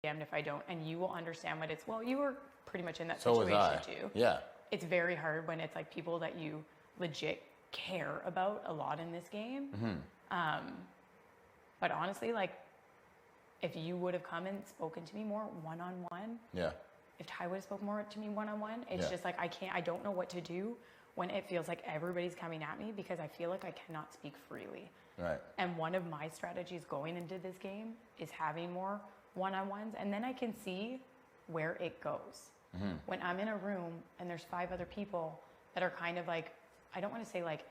damned if I don't. And you will understand what it's, well, you were pretty much in that So was I. situation too. Yeah. It's very hard when it's like people that you legit care about a lot in this game. But honestly, like, if you would have come and spoken to me more one-on-one, Yeah. if Ty would have spoken more to me one-on-one, it's Yeah. just like, I don't know what to do when it feels like everybody's coming at me because I feel like I cannot speak freely. Right. And one of my strategies going into this game is having more one-on-ones, and then I can see where it goes. When I'm in a room and there's 5 other people that are kind of like, I don't want to say like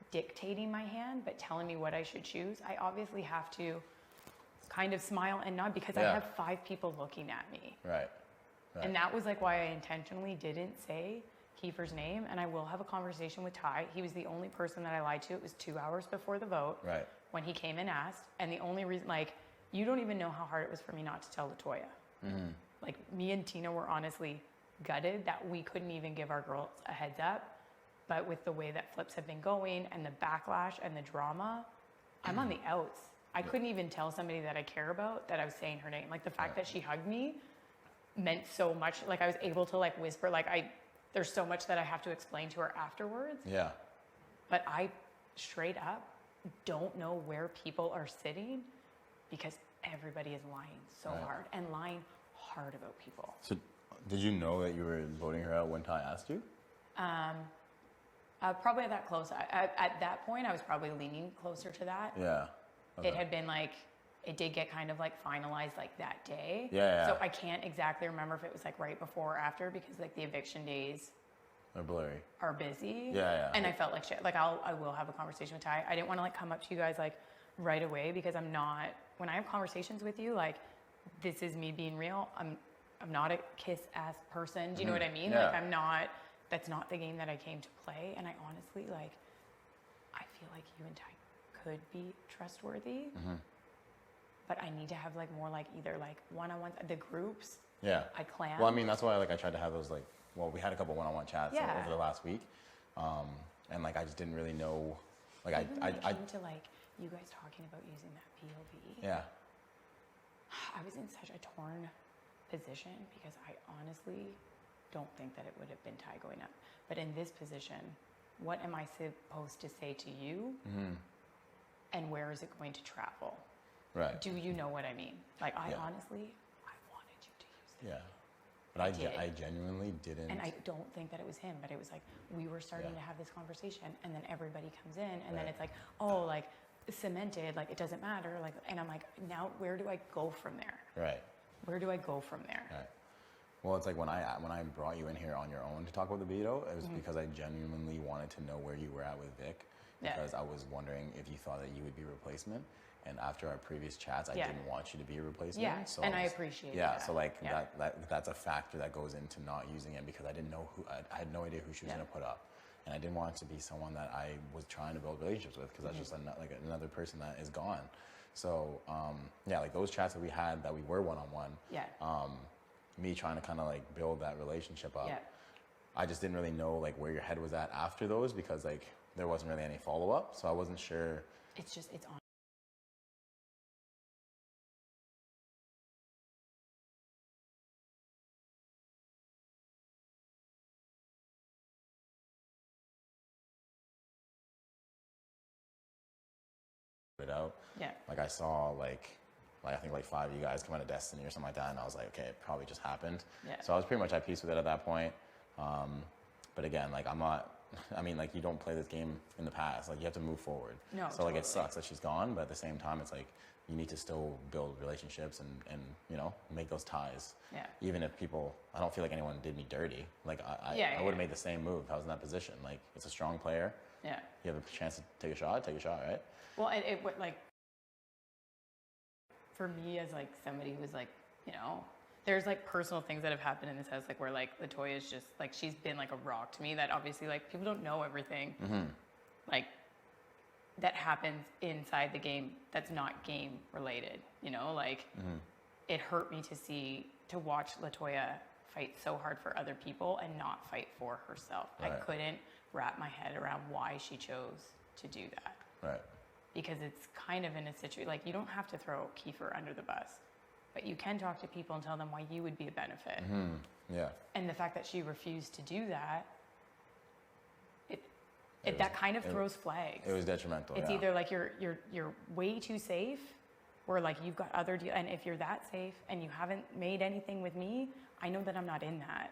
dictating my hand, but telling me what I should choose, I obviously have to kind of smile and nod because I have 5 people looking at me. Right. And that was like why I intentionally didn't say Kiefer's name, and I will have a conversation with Ty. He was the only person that I lied to. It was 2 hours before the vote when he came and asked, and the only reason, like, you don't even know how hard it was for me not to tell Latoya. Like, me and Tina were honestly gutted that we couldn't even give our girls a heads up, but with the way that flips have been going and the backlash and the drama, I'm on the outs. I couldn't even tell somebody that I care about that I was saying her name. Like, the fact that she hugged me meant so much. Like, I was able to like whisper, like, there's so much that I have to explain to her afterwards. Yeah. But I straight up don't know where people are sitting because everybody is lying so hard and lying hard about people. So did you know that you were voting her out when Ty asked you? Probably at that close. At that point, I was probably leaning closer to that. Yeah. Okay. It had been like, it did get kind of like finalized like that day. Yeah. So I can't exactly remember if it was like right before or after because like the eviction days They're blurry. are busy. Yeah. And I felt like shit. Like I will have a conversation with Ty. I didn't want to like come up to you guys like right away because I'm not, when I have conversations with you, like this is me being real. I'm not a kiss ass person. Do you know what I mean? Yeah. Like I'm not, that's not the game that I came to play. And I honestly like, I feel like you and Ty could be trustworthy. But I need to have like more like either like one-on-ones, the groups. Yeah. I clan. Well, I mean, that's why like I tried to have those like, well, we had a couple one-on-one chats over the last week. And like I just didn't really know, like Even when it came to like you guys talking about using that POV. Yeah. I was in such a torn position because I honestly don't think that it would have been Ty going up. But in this position, what am I supposed to say to you? And where is it going to travel? Right. Do you know what I mean? Like honestly, I wanted you to use that. Yeah. But I genuinely didn't. And I don't think that it was him, but it was like we were starting to have this conversation, and then everybody comes in, and then it's like, oh, like cemented, like it doesn't matter, like, and I'm like, now where do I go from there? Right. Where do I go from there? Right. Well, it's like when I brought you in here on your own to talk about the veto, it was because I genuinely wanted to know where you were at with Vic, because I was wondering if you thought that you would be a replacement. And after our previous chats, I didn't want you to be a replacement. Yeah, so and I appreciate that. So like that's a factor that goes into not using it because I didn't know I had no idea who she was going to put up. And I didn't want it to be someone that I was trying to build relationships with because that's just like another person that is gone. So like those chats that we had that we were one-on-one, me trying to kind of like build that relationship up. I just didn't really know like where your head was at after those because like there wasn't really any follow-up. So I wasn't sure. It's on. It out. Like I saw like I think like 5 of you guys come out of Destiny or something like that, and I was like, okay, it probably just happened. So I was pretty much at peace with it at that point. But again, like I'm not. I mean, like you don't play this game in the past. Like you have to move forward. No. So like it sucks that she's gone, but at the same time, it's like you need to still build relationships and you know make those ties. Even if people, I don't feel like anyone did me dirty. Like I would have made the same move if I was in that position. Like it's a strong player. You have a chance to take a shot, right? Well, it like for me as like somebody who's like, you know, there's like personal things that have happened in this house, like where like Latoya is just like, she's been like a rock to me that obviously like people don't know everything like that happens inside the game that's not game related, you know, like it hurt me to watch Latoya fight so hard for other people and not fight for herself. I couldn't wrap my head around why she chose to do that. Because it's kind of in a situation, like you don't have to throw Kiefer under the bus, but you can talk to people and tell them why you would be a benefit. Yeah. And the fact that she refused to do that, that kind of throws flags. It was detrimental. It's either like you're way too safe, or like you've got other deals. And if you're that safe and you haven't made anything with me, I know that I'm not in that,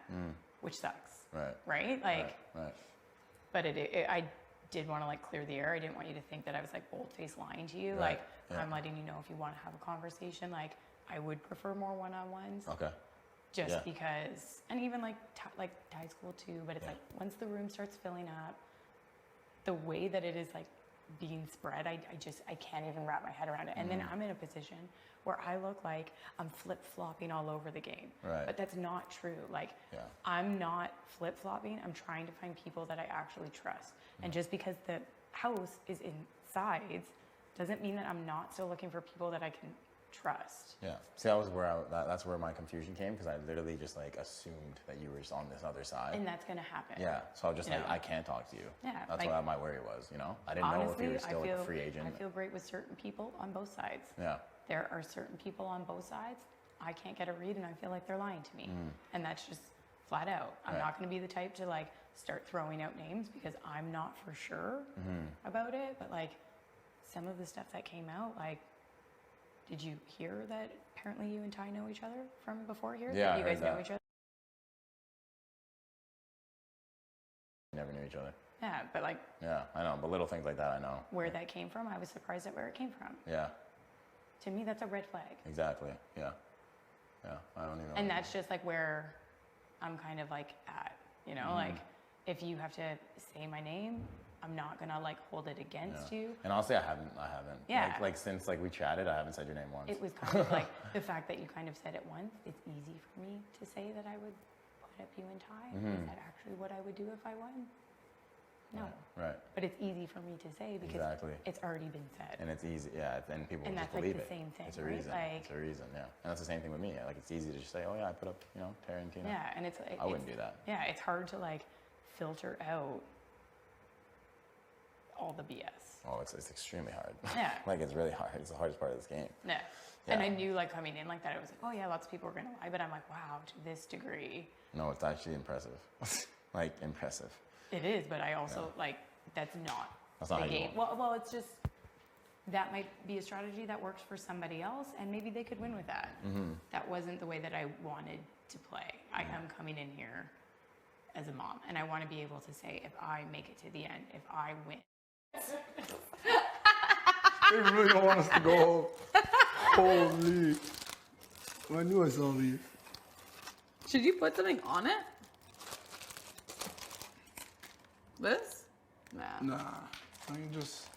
which sucks. Right. Like. Right. But I did want to like clear the air. I didn't want you to think that I was like bold-faced lying to you. Like I'm letting you know if you want to have a conversation. Like I would prefer more one-on-ones. Okay. Just because, and even like Thai school too. But it's like once the room starts filling up, the way that it is like being spread, I can't even wrap my head around it. And then I'm in a position where I look like I'm flip-flopping all over the game. Right. But that's not true. Like I'm not flip-flopping. I'm trying to find people that I actually trust. And just because the house is in sides doesn't mean that I'm not still looking for people that I can trust. Yeah. See, that was where that's where my confusion came, because I literally just like assumed that you were just on this other side. And that's gonna happen. Yeah. So I was just like, I can't talk to you. Yeah. That's like, what my worry was. You know, I didn't know if you were still like a free agent. I feel great with certain people on both sides. Yeah. There are certain people on both sides. I can't get a read, and I feel like they're lying to me. And that's just flat out. I'm not gonna be the type to like start throwing out names, because I'm not for sure about it. But like some of the stuff that came out, like. Did you hear that apparently you and Ty know each other from before here? Yeah, that you guys know each other? Never knew each other. Yeah, but like... Yeah, I know, but little things like that I know. Where that came from, I was surprised at where it came from. Yeah. To me, that's a red flag. Exactly, yeah. Yeah, I don't even know. And that's just like where I'm kind of like at, you know? Like, if you have to say my name... I'm not gonna like hold it against you. And honestly, I haven't. Yeah. Like since like we chatted, I haven't said your name once. It was kind of like the fact that you kind of said it once. It's easy for me to say that I would put up you and Ty. Is that actually what I would do if I won? No. Right. But it's easy for me to say because it's already been said. And it's easy, and people just believe it. And that's like the same thing. It's a reason. Like, it's a reason, yeah. And that's the same thing with me. Like it's easy to just say, oh yeah, I put up, Terry and Tina. Yeah, and it's like I wouldn't do that. Yeah, it's hard to like filter out all the BS. Oh, it's extremely hard. Yeah. Like it's really hard. It's the hardest part of this game. Yeah. And I knew like coming in like that, it was like, oh yeah, lots of people are gonna lie, but I'm like, wow, to this degree. No, it's actually impressive. Like impressive. It is, but I also like that's not the game. Well, it's just that might be a strategy that works for somebody else, and maybe they could win with that. That wasn't the way that I wanted to play. I am coming in here as a mom, and I want to be able to say, if I make it to the end, if I win. They really don't want us to go home. Holy. I knew I saw these. Should you put something on it? This? Nah. I can just...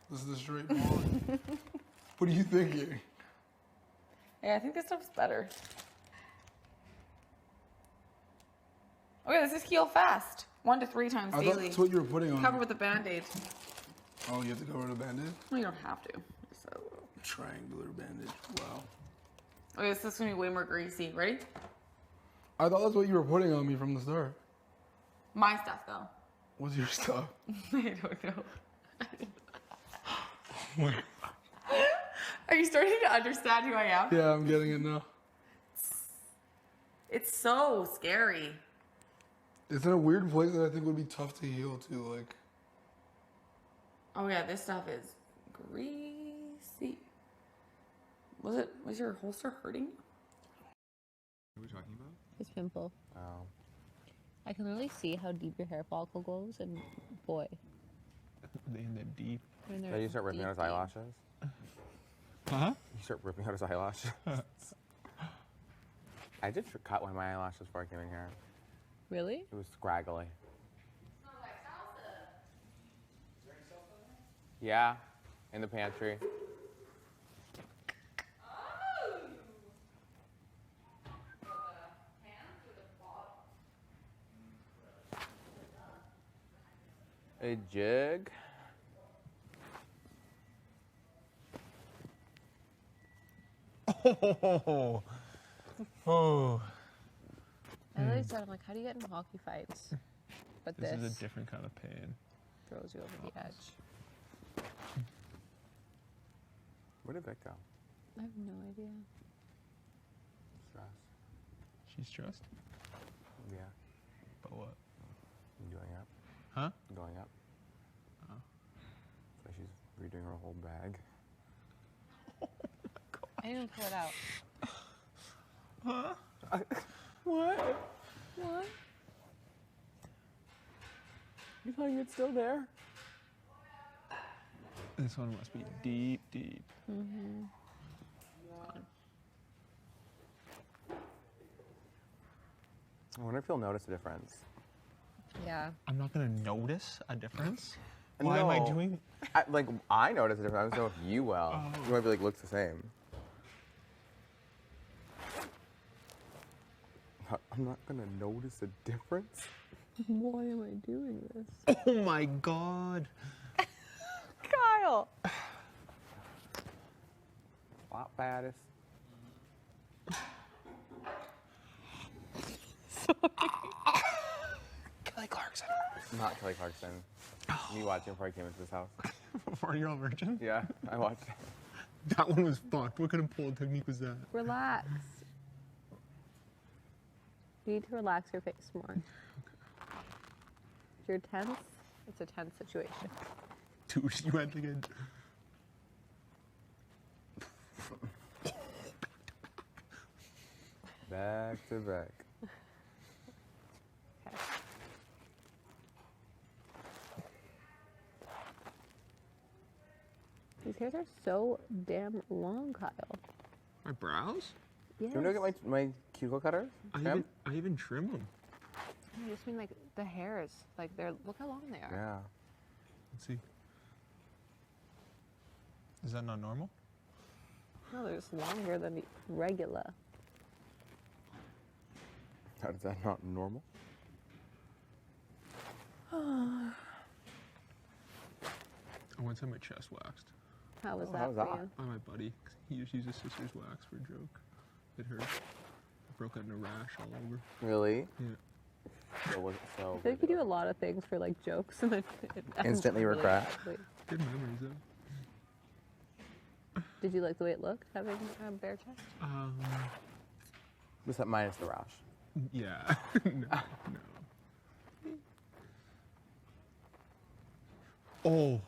This is the straight ball. What are you thinking? Yeah, I think this stuff's better. Okay, this is heal fast. 1 to 3 times daily. I thought that's what you were putting on. Cover with a Band-Aid. Oh, you have to cover with a Band-Aid? No, you don't have to. So. Triangular bandage. Wow. Okay, this is gonna be way more greasy. Ready? I thought that's what you were putting on me from the start. My stuff, though. What's your stuff? I don't know. Are you starting to understand who I am? Yeah, I'm getting it now. It's so scary. It's in a weird place that I think would be tough to heal too, like. Oh yeah, this stuff is greasy. Was your holster hurting you? What are we talking about? His pimple. Oh. I can literally see how deep your hair follicle goes, and boy. In the deep. So you start ripping out his eyelashes? Huh? You start ripping out his eyelashes? I did cut one of my eyelashes before I came in here. Really? It was scraggly. Yeah, in the pantry. A jig. Oh. Oh. I literally said, I'm like, how do you get in hockey fights? But this is a different kind of pain. Throws you over the edge. Where did Vic go? I have no idea. She's stressed? Yeah. But what? Going up. Huh? Going up. Oh. So she's redoing her whole bag. I didn't pull it out. Huh? What? What? You telling me it's still there? This one must be deep, deep. Mm-hmm. I wonder if you'll notice a difference. Yeah. I'm not gonna notice a difference. Why am I No. doing? I notice a difference. I don't know if you will. Oh. You might be like, looks the same. I'm not gonna notice a difference. Why am I doing this? Oh my god. Kyle! Flop baddest. Kelly Clarkson. Not Kelly Clarkson. Me watching before I came into this house. 4-year-old virgin? Yeah, I watched it. That one was fucked. What kind of pull technique was that? Relax. You need to relax your face more. If you're tense, it's a tense situation. Dude, you had like a... Back to back. Okay. These hairs are so damn long, Kyle. My brows? Yes. You want to get my cuticle cutter? Trim? I even trim them. I just mean like the hairs. Like they're, look how long they are. Yeah. Let's see. Is that not normal? No, they're just longer than the regular. How is that not normal? I once had my chest waxed How was Oh, that how was for that? you? by my buddy. He used to use his sister's wax for a joke. It hurt. I broke out in a rash all over. Really? Yeah. So, so I feel like you do a lot of things for like jokes and then it ends Instantly really regret. badly. Good memories though. Did you like the way it looked, having a bare chest? Was that minus the rash? Yeah. No. Oh.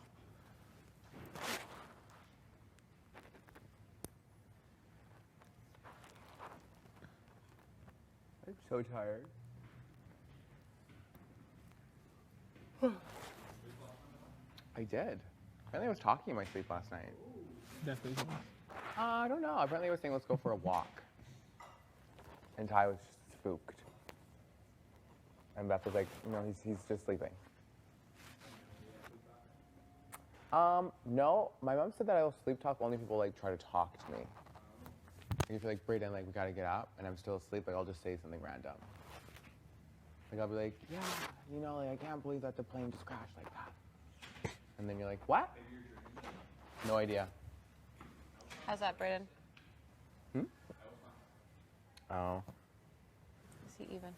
I'm so tired. I did. Apparently I was talking in my sleep last night. Definitely. I don't know. Apparently I was saying let's go for a walk. And Ty was spooked. And Beth was like, no, he's just sleeping. No, my mom said that I will sleep talk only if people like try to talk to me. Like if you're like, Brayden, like we gotta get up and I'm still asleep, like I'll just say something random. Like I'll be like, yeah, you know, like I can't believe that the plane just crashed like that. And then you're like, what? No idea. How's that, Brayden? Oh. Is he even?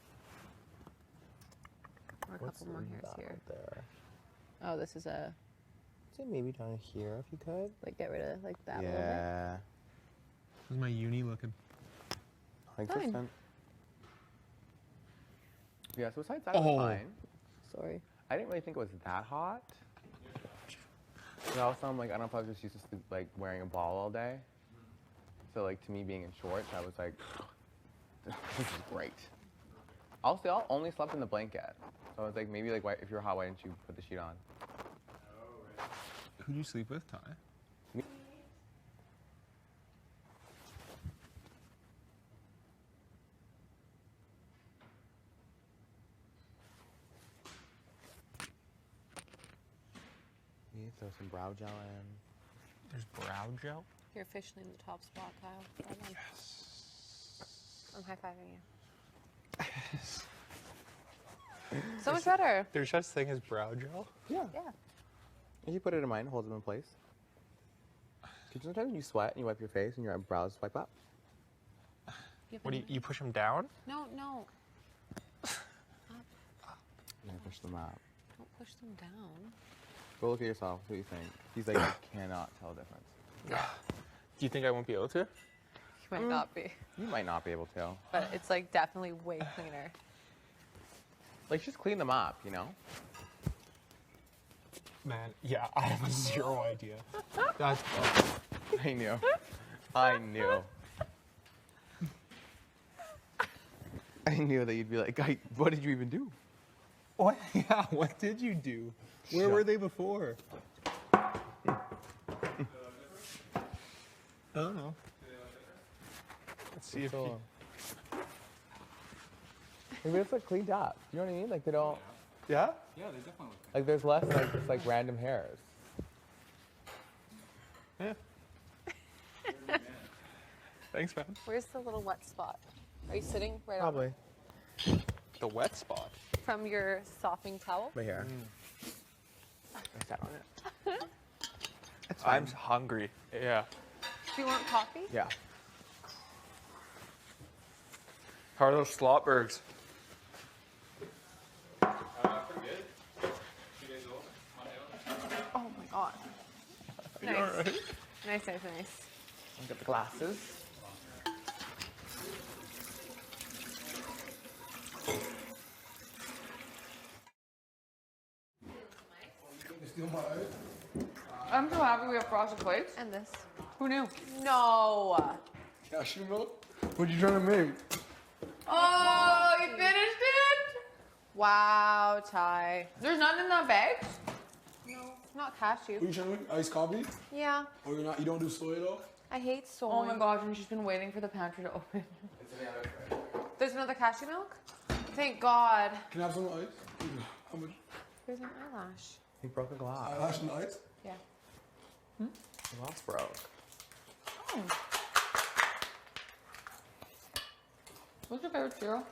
Or a couple more hairs here. There. Oh, this is a, So maybe down here if you could. like get rid of like that a little Yeah. How's my uni looking? Fine. Consistent. Yeah, so besides that, it was fine. bit. Sorry. I didn't really think it was that hot. But also, I'm like, I don't know if I was just used to sleep, like wearing a ball all day. So like to me being in shorts, I was like, this is great. Also, I only slept in the blanket. So I was like, maybe like, why, if you're hot, why didn't you put the sheet on? Who'd you sleep with, Ty? You throw some brow gel in. There's brow gel? You're officially in the top spot, Kyle. Well done. I'm high-fiving you. So much better. There's such thing as brow gel? Yeah. Yeah. If you put it in mine, holds them in place. Because sometimes when you sweat and you wipe your face and your brows swipe up. What do you push them down? No, no. And I push them up. Don't push them down. Go look at yourself. What do you think? He's like, I cannot tell the difference. Do you think I won't be able to? Might not be. You might not be able to. But it's like definitely way cleaner. Like, just clean them up, you know? Man, yeah, I have 0 idea. That's I knew. I knew. I knew that you'd be like, what did you even do? what? Yeah, what did you do? Where were they before? I don't know. Let's see if So, maybe it's like cleaned up. You know what I mean? Like they don't. yeah. Yeah, they definitely look Like there's less like just like random hairs. Yeah. Thanks, man. Where's the little wet spot? Are you sitting right Probably. The wet spot. from your softening towel? Right here. I sat on it. I'm hungry. Yeah. Do you want coffee? Yeah. How are those Slotbergs? pretty good. 2 days old. Monday old. Oh my god. Nice. You all right? Nice, nice, nice. Get the glasses. I'm so happy we have frosted flakes. And this. Who knew? No. Cashew milk? What you trying to make? Oh, you finished it? Wow, Ty. There's none in that bag? No, not cashew. What you trying to make? Iced coffee? Yeah, Or you're not? You don't do soy though? I hate soy. Oh my gosh, and she's been waiting for the pantry to open. There's another cashew milk? Thank God. Can I have some ice? How much? There's an eyelash. He broke a glass. Eyelash and ice? Yeah. The glass broke. What's your favorite cereal?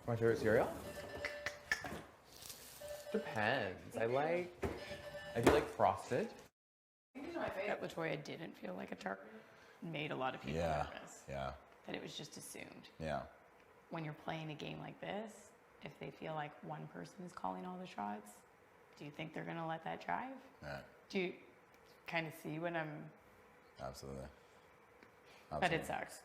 My favorite cereal? Depends. I do like frosted. That Latoya didn't feel like a target made a lot of people Yeah. nervous. Yeah. That it was just assumed. Yeah. When you're playing a game like this, if they feel like one person is calling all the shots, do you think they're gonna let that drive? Yeah. Do you kind of see when I'm? Absolutely. But it sucks.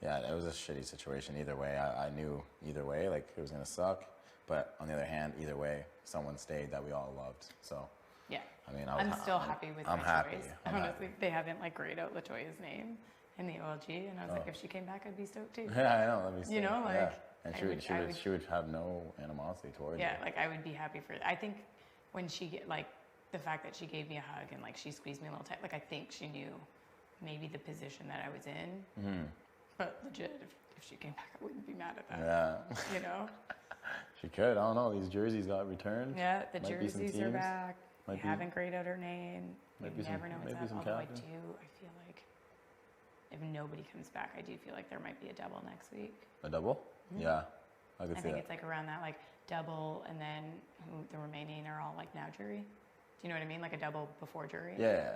Yeah, it was a shitty situation either way. I knew either way, like it was gonna suck. But on the other hand, either way, someone stayed that we all loved. So Yeah. I mean, I'm still happy with I'm my happy. choice. I'm Honestly, happy. they haven't like grayed out Latoya's name in the OLG, and I was like, if she came back, I'd be stoked too. Yeah, I know. Let me see. You know, like, yeah. And I she would, would- she I would, would- she would have no animosity towards Yeah, you. like I would be happy for it. I think when she like the fact that she gave me a hug and like she squeezed me a little tight, like I think she knew maybe the position that I was in. Mm-hmm. But legit, if she came back, I wouldn't be mad at that. Yeah. You know? She could. I don't know. These jerseys got returned. Yeah, the Might be some jerseys are teams. back. They Might be- haven't grayed out her name. Might You be some- never know what's might be up. some Although I captain. feel like if nobody comes back, I do feel like there might be a double next week. A double? Yeah. I could I see think that. it's like around that like double, and then who the remaining are all like now jury. Do you know what I mean? Like a double before jury. Yeah.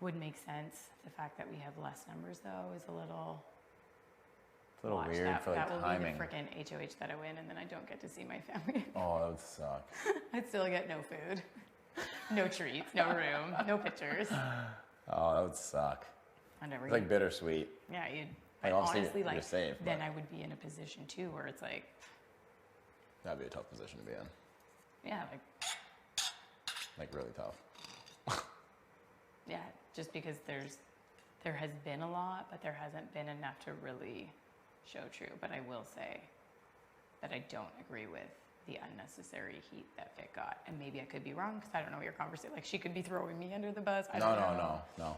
Would make sense. The fact that we have less numbers though is a little. It's a little watch, weird that, for like that timing. will be the frickin' HOH that I win, and then I don't get to see my family. Oh, that would suck. I'd still get no food, no treats, no room, no pictures. Oh, that would suck. Whatever. It's like bittersweet. Yeah, you'd. Like, But obviously, honestly, you're like safe, then but- I would be in a position too where it's like, That'd be a tough position to be in. yeah, like Like really tough. yeah, just because there has been a lot, but there hasn't been enough to really show true. But I will say that I don't agree with the unnecessary heat that Vic got, and maybe I could be wrong because I don't know your conversation. Like she could be throwing me under the bus. I don't know. No.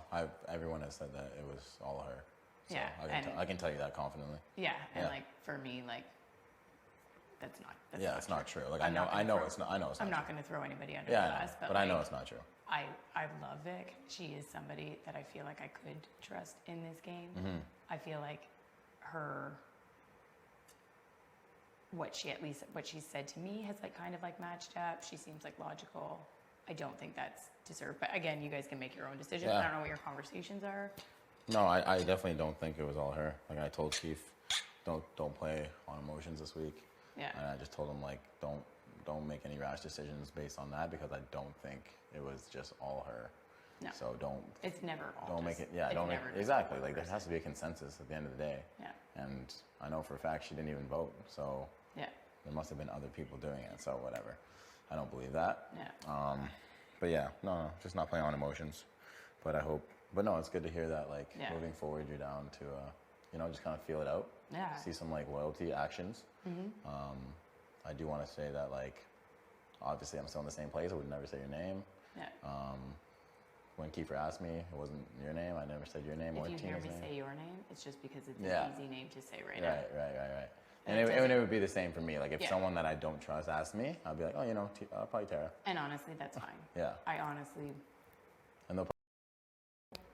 Everyone has said that it was all her. So Yeah, I can tell you that confidently. Yeah, and Yeah. like for me, like that's not. That's Yeah, not it's not true. Like I'm not I gonna know throw- it's not. I know it's not. I'm not true. going to throw anybody under Yeah, the I know, bus, but I know like, it's not true. I love Vic. She is somebody that I feel like I could trust in this game. Mm-hmm. I feel like her, what she said to me has like kind of like matched up. She seems like logical. I don't think that's deserved. But again, you guys can make your own decision. Yeah. I don't know what your conversations are. No, I definitely don't think it was all her. Like I told Chief, don't play on emotions this week. Yeah. And I just told him like don't make any rash decisions based on that because I don't think it was just all her. No. So don't. It's never all. Don't make just- it. Yeah. it's Don't make never exactly. just Like there one has to be a consensus at the end of the day. Yeah. And I know for a fact she didn't even vote. So Yeah. there must have been other people doing it. So whatever. I don't believe that. Yeah. But yeah, no, just not playing on emotions. But I hope. But no, it's good to hear that. Like Yeah. moving forward, you're down to, just kind of feel it out. Yeah. See some like loyalty actions. I do want to say that like, obviously I'm still in the same place. I would never say your name. Yeah. When Kiefer asked me, it wasn't your name. I never said your name or If you hear Tina's me name. say your name, it's just because it's Yeah. an easy name to say right now. Right. And And it it doesn't- would be the same for me. Like if Yeah. someone that I don't trust asked me, I'd be like, oh, probably Tara. And honestly, that's fine. Yeah. I honestly And they'll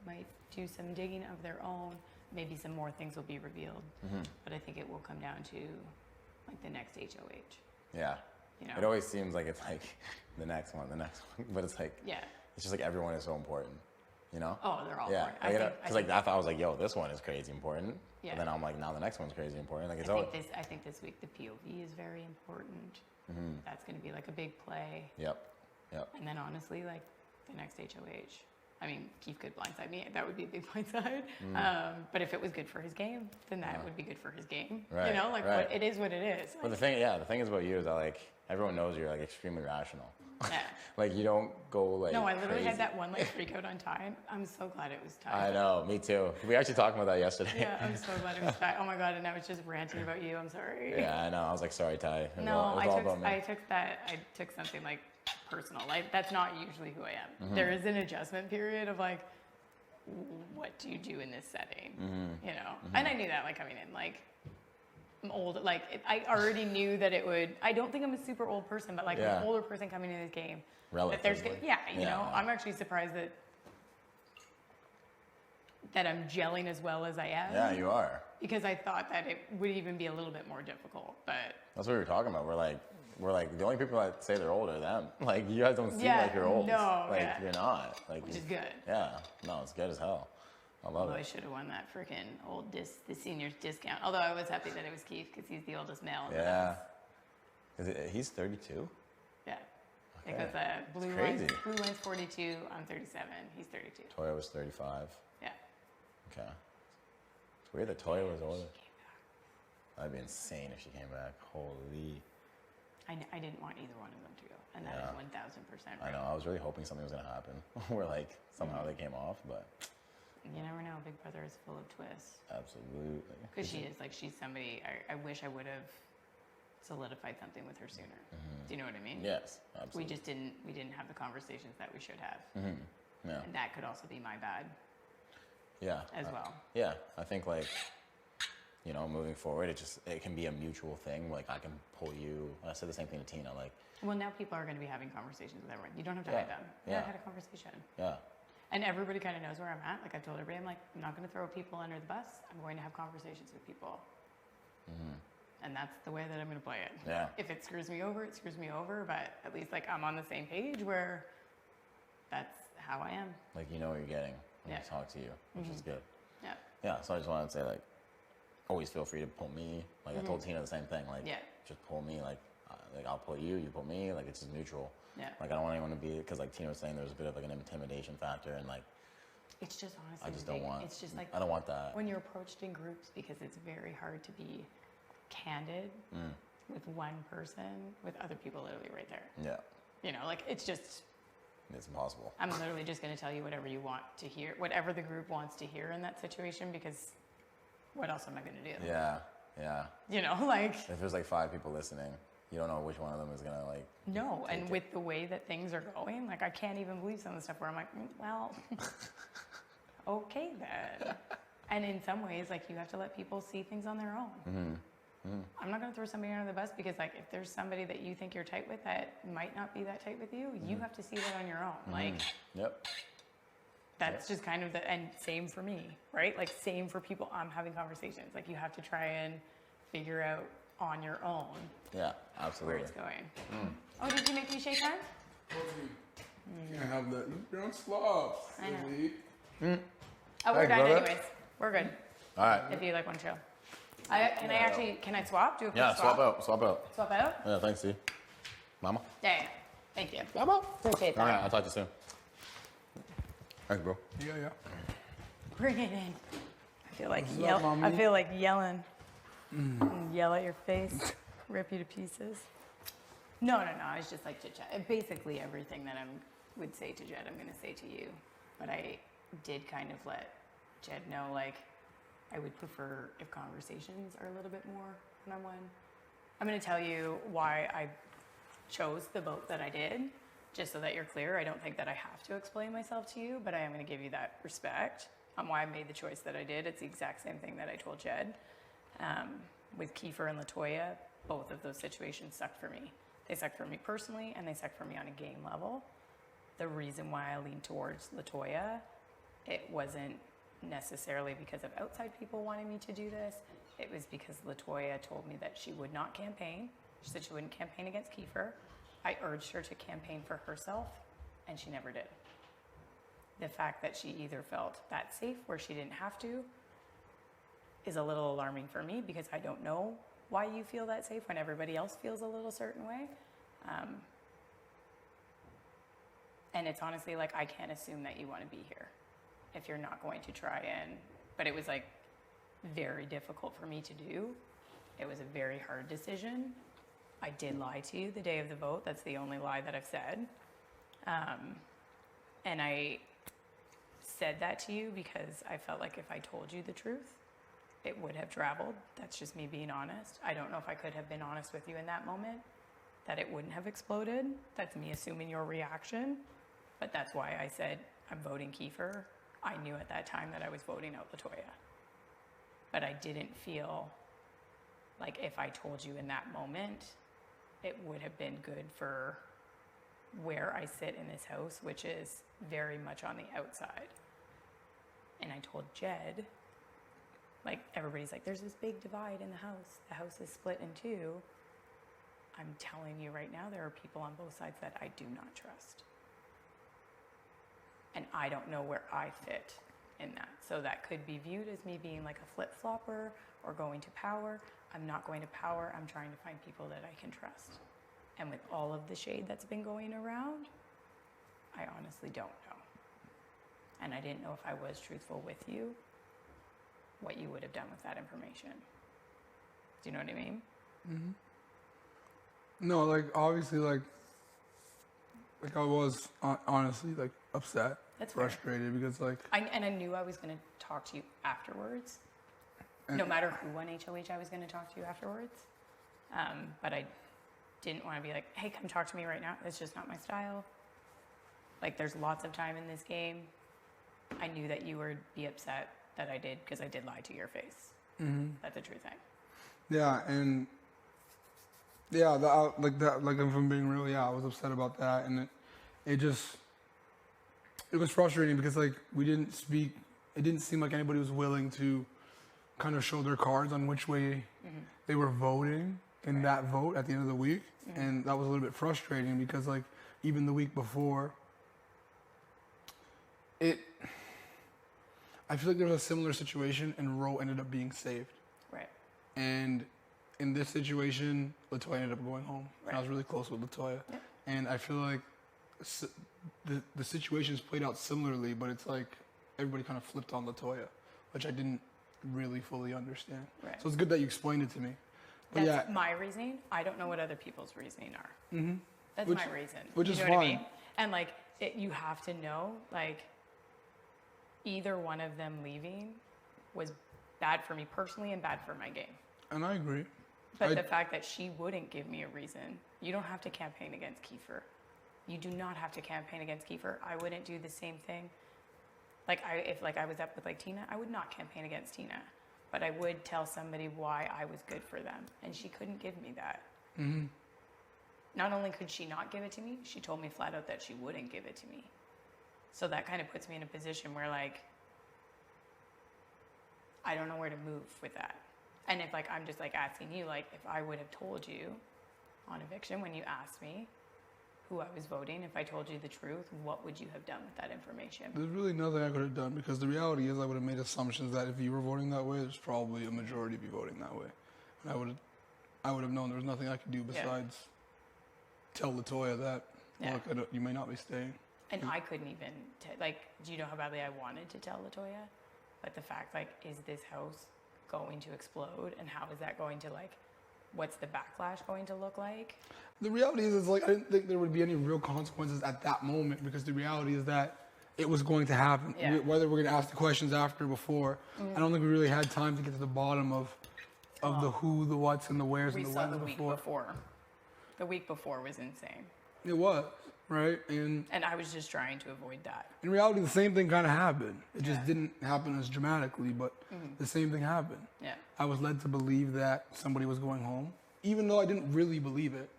might do some digging of their own. Maybe some more things will be revealed. But I think it will come down to like the next HOH. yeah. You know? It always seems like it's like the next one, but it's like Yeah. it's just like everyone is so important, you know? Oh, they're all Yeah, important. because like I thought I was like, yo, this one is crazy important. Yeah. But then I'm like, now the next one's crazy important. Like it's I always. think this week the POV is very important. That's going to be like a big play. Yep. And then honestly, like the next HOH. I mean, Keith could blindside me. That would be a big blindside. But if it was good for his game, then that would be good for his game. Right, You know, like right. it is what it is. But the thing is about you is that like everyone knows you're like extremely rational. Yeah. Like you don't go like. No, I literally crazy. had that one like freak out on Ty. And I'm so glad it was Ty. I know, me too. We actually talked about that yesterday. Yeah, I'm so glad it was Ty. Oh my god, and I was just ranting about you. I'm sorry. Yeah, I know. I was like, sorry, Ty. It was No, all about me. I took something like personal. Like that's not usually who I am. There is an adjustment period of like, what do you do in this setting? You know, and I knew that like coming in. Like I'm old. Like I already knew that it would. I don't think I'm a super old person, but like Yeah. an older person coming into this game. Relatively. That there's you know, I'm actually surprised that I'm gelling as well as I am. Yeah, you are. Because I thought that it would even be a little bit more difficult, but That's what we were talking about. We're like the only people that say they're old are them. Like you guys don't seem Yeah, like you're old. no, like yeah. you're not. Like which is good. Yeah, no, it's good as hell. I love Although I it. should have won that freaking the seniors discount. Although I was happy that it was Keith because he's the oldest male. in the Yeah. house. He's 32. Yeah. Okay. Because blue crazy. line's 42. I'm 37. He's 32. Toya was 35. Yeah. Okay. It's weird that Toya was older. That'd be insane if she came back. Holy. I didn't want either one of them to go, and that Yeah. is 1,000% I right. know. I was really hoping something was gonna happen. Where like somehow they came off, but You never know. Big Brother is full of twists. absolutely. Because she is like she's somebody. I wish I would have solidified something with her sooner. Do you know what I mean? Yes, absolutely. We just didn't. We didn't have the conversations that we should have, Yeah. and that could also be my bad Yeah. as well. Yeah, I think like, moving forward, it can be a mutual thing. Like I can pull you. I said the same thing to Tina. Like, Well, now people are going to be having conversations with everyone. You don't have to Yeah, hide them. yeah. I had a conversation, yeah, and everybody kind of knows where I'm at. Like I've told everybody, I'm like, I'm not going to throw people under the bus. I'm going to have conversations with people, and that's the way that I'm going to play it. Yeah. If it screws me over, it screws me over. But at least like I'm on the same page where that's how I am. like you know what you're getting when Yeah. they talk to you, which is good. Yeah. Yeah. So I just wanted to say like, always feel free to pull me. Like I told Tina the same thing. Like, Yeah. just pull me. Like I'll pull you. You pull me. Like it's just mutual. Yeah. Like I don't want anyone to be because like Tina was saying, there's a bit of like an intimidation factor and like It's just honestly. I just don't want. It's just like I don't want that. when you're approached in groups because it's very hard to be candid with one person with other people literally right there. Yeah. You know, like it's just. It's impossible. I'm literally just going to tell you whatever you want to hear, whatever the group wants to hear in that situation, because what else am I going to do? Yeah. Yeah. You know, like, If there's like 5 people listening, you don't know which one of them is gonna like. no. take And it. with the way that things are going, like, I can't even believe some of the stuff where I'm like, well, okay then. And in some ways, like, you have to let people see things on their own. I'm not going to throw somebody under the bus because, like, if there's somebody that you think you're tight with that might not be that tight with you, you have to see that on your own. Like, Yep. that's just kind of the, and same for me, right? Like, same for people I'm having conversations. Like, you have to try and figure out on your own Yeah. where Absolutely. it's going. Oh, did you make me shake hands? You can't have that. You're on slops. I know. Lily. Oh, we're Hey, done brother. anyways. We're good. All right. If you like one show. Can I swap? Do a quick Yeah. swap? Swap out. Swap out. Swap out? Yeah. Thanks, Steve. Mama. Yeah. Thank you. Mama. Appreciate that. All right. I'll talk to you soon. Thanks, bro. Yeah. Bring it in. I feel like What's up, mommy? I feel like yelling. Yell at your face, rip you to pieces. No. I was just like chit chat. Basically everything that I would say to Jed, I'm gonna say to you. But I did kind of let Jed know, like, I would prefer if conversations are a little bit more one-on-one. I'm gonna tell you why I chose the vote that I did, just so that you're clear. I don't think that I have to explain myself to you, but I am gonna give you that respect on why I made the choice that I did. It's the exact same thing that I told Jed. With Kiefer and LaToya, both of those situations sucked for me. They sucked for me personally, and they sucked for me on a game level. The reason why I leaned towards LaToya, it wasn't necessarily because of outside people wanting me to do this. It was because LaToya told me that she would not campaign. She said she wouldn't campaign against Kiefer. I urged her to campaign for herself, and she never did. The fact that she either felt that safe where she didn't have to is a little alarming for me, because I don't know why you feel that safe when everybody else feels a little certain way. And it's honestly like, I can't assume that you want to be here if you're not going to try and, but it was like very difficult for me to do. It was a very hard decision. I did lie to you the day of the vote. That's the only lie that I've said. And I said that to you because I felt like if I told you the truth, it would have traveled. That's just me being honest. I don't know if I could have been honest with you in that moment, that it wouldn't have exploded. That's me assuming your reaction. But that's why I said I'm voting Kiefer. I knew at that time that I was voting out LaToya. But I didn't feel like if I told you in that moment, it would have been good for where I sit in this house, which is very much on the outside. And I told Jed, like, everybody's like, there's this big divide in the house. The house is split in two. I'm telling you right now, there are people on both sides that I do not trust. And I don't know where I fit in that. So that could be viewed as me being like a flip-flopper or going to power. I'm not going to power. I'm trying to find people that I can trust. And with all of the shade that's been going around, I honestly don't know. And I didn't know if I was truthful with you, what you would have done with that information. Do you know what I mean? Mm-hmm. No, like, obviously, like I was honestly, like, upset. That's frustrated fair. Because, like... And I knew I was going to talk to you afterwards. No matter who won HOH, I was going to talk to you afterwards. But I didn't want to be like, hey, come talk to me right now. It's just not my style. Like, there's lots of time in this game. I knew that you would be upset that I did, because I did lie to your face. Mm-hmm. That's a true thing. Yeah, and... Yeah, like, if I'm being real, yeah, I was upset about that. And it just... It was frustrating because, like, we didn't speak. It didn't seem like anybody was willing to kind of show their cards on which way they were voting in that vote at the end of the week. And that was a little bit frustrating because, like, even the week before, I feel like there was a similar situation and Roe ended up being saved. Right. And in this situation, LaToya ended up going home. Right. And I was really close with LaToya. Yep. And I feel like the situations played out similarly, but it's like everybody kind of flipped on LaToya, which I didn't really fully understand. Right. So it's good that you explained it to me. But that's my reasoning. I don't know what other people's reasoning are. Mm-hmm. That's my reason. Which is fine. What I mean? And like, you have to know, like, either one of them leaving was bad for me personally and bad for my game. And I agree. But the fact that she wouldn't give me a reason, you don't have to campaign against Kiefer. You do not have to campaign against Kiefer. I wouldn't do the same thing. Like, if I was up with like Tina, I would not campaign against Tina, but I would tell somebody why I was good for them, and she couldn't give me that. Mm-hmm. Not only could she not give it to me, she told me flat out that she wouldn't give it to me. So that kind of puts me in a position where, like, I don't know where to move with that. And if, like, I'm just like asking you, like, if I would have told you on eviction when you asked me who I was voting, if I told you the truth, what would you have done with that information? There's really nothing I could have done, because the reality is I would have made assumptions that if you were voting that way, there's probably a majority be voting that way. And I would have known there was nothing I could do besides tell LaToya that, look, you may not be staying. And I couldn't even, like, do you know how badly I wanted to tell LaToya? But the fact, like, is this house going to explode? And how is that going to, like, what's the backlash going to look like? The reality is like, I didn't think there would be any real consequences at that moment, because the reality is that it was going to happen. Yeah. Whether we're going to ask the questions after or before, I don't think we really had time to get to the bottom of the who, the whats, and the wheres, We and the saw whens the week before. The week before was insane. It was, right? And I was just trying to avoid that. in reality, the same thing kind of happened. It just didn't happen as dramatically, but the same thing happened. Yeah. I was led to believe that somebody was going home, even though I didn't really believe it.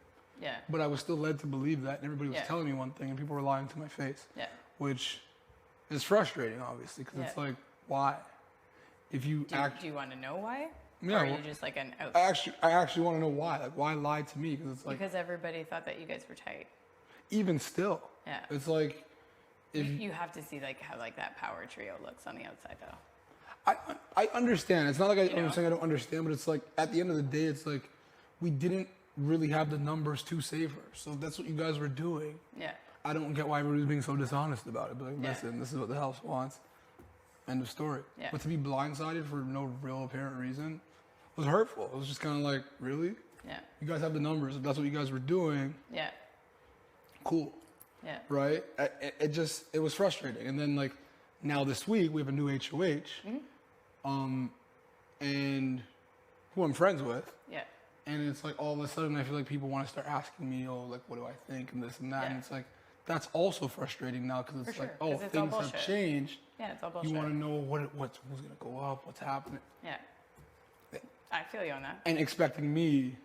Yeah. But I was still led to believe that, and everybody was telling me one thing, and people were lying to my face. Yeah. Which is frustrating, obviously, because it's like, why? If you Do you want to know why? Yeah, or are well, you just like an out? I actually want to know why. Like, why lie to me? Because it's like, Because everybody thought that you guys were tight. even still, Yeah. it's like, if You have to see like how like that power trio looks on the outside though. I understand. It's not like You know? I'm saying I don't understand, but it's like at the end of the day, it's like we didn't really have the numbers to save her. So if that's what you guys were doing, Yeah. I don't get why everybody's being so dishonest about it. But like, Yeah. listen, this is what the house wants. End of story. Yeah. But to be blindsided for no real apparent reason was hurtful. It was just kind of like, really? Yeah. You guys have the numbers. If that's what you guys were doing, Yeah. cool. Yeah. Right? It was frustrating. And then like now this week we have a new HOH, and who I'm friends with. Yeah. And it's like all of a sudden I feel like people want to start asking me, oh, like what do I think and this and that. Yeah. And it's like that's also frustrating now because it's For like, sure, oh, 'cause it's all things have bullshit. changed. Yeah, it's all bullshit. You want to know what's gonna go up, what's happening, Yeah. I feel you on that. and expecting me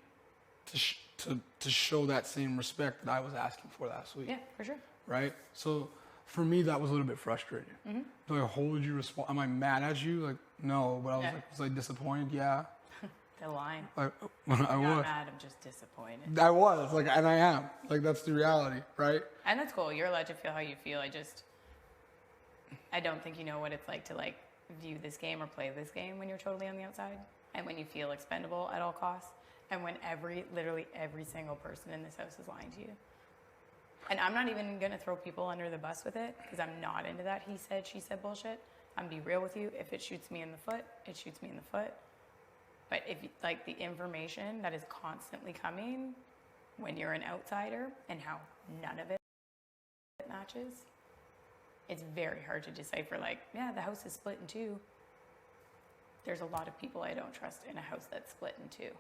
to show that same respect that I was asking for last week. Yeah, for sure. Right? So for me, that was a little bit frustrating. Do I hold you responsible? Am I mad at you? Like, no, but I was Yeah. like, was I disappointed? Yeah. The line. I I'm not was. mad, I'm just disappointed. I was, like, and I am. Like, that's the reality, right? And that's cool. You're allowed to feel how you feel. I don't think you know what it's like to like view this game or play this game when you're totally on the outside and when you feel expendable at all costs and when literally every single person in this house is lying to you. And I'm not even going to throw people under the bus with it because I'm not into that he said, she said bullshit. I'm be real with you. If it shoots me in the foot, it shoots me in the foot. But if like the information that is constantly coming when you're an outsider and how none of it matches, it's very hard to decipher like, yeah, the house is split in two. There's a lot of people I don't trust in a house that's split in two.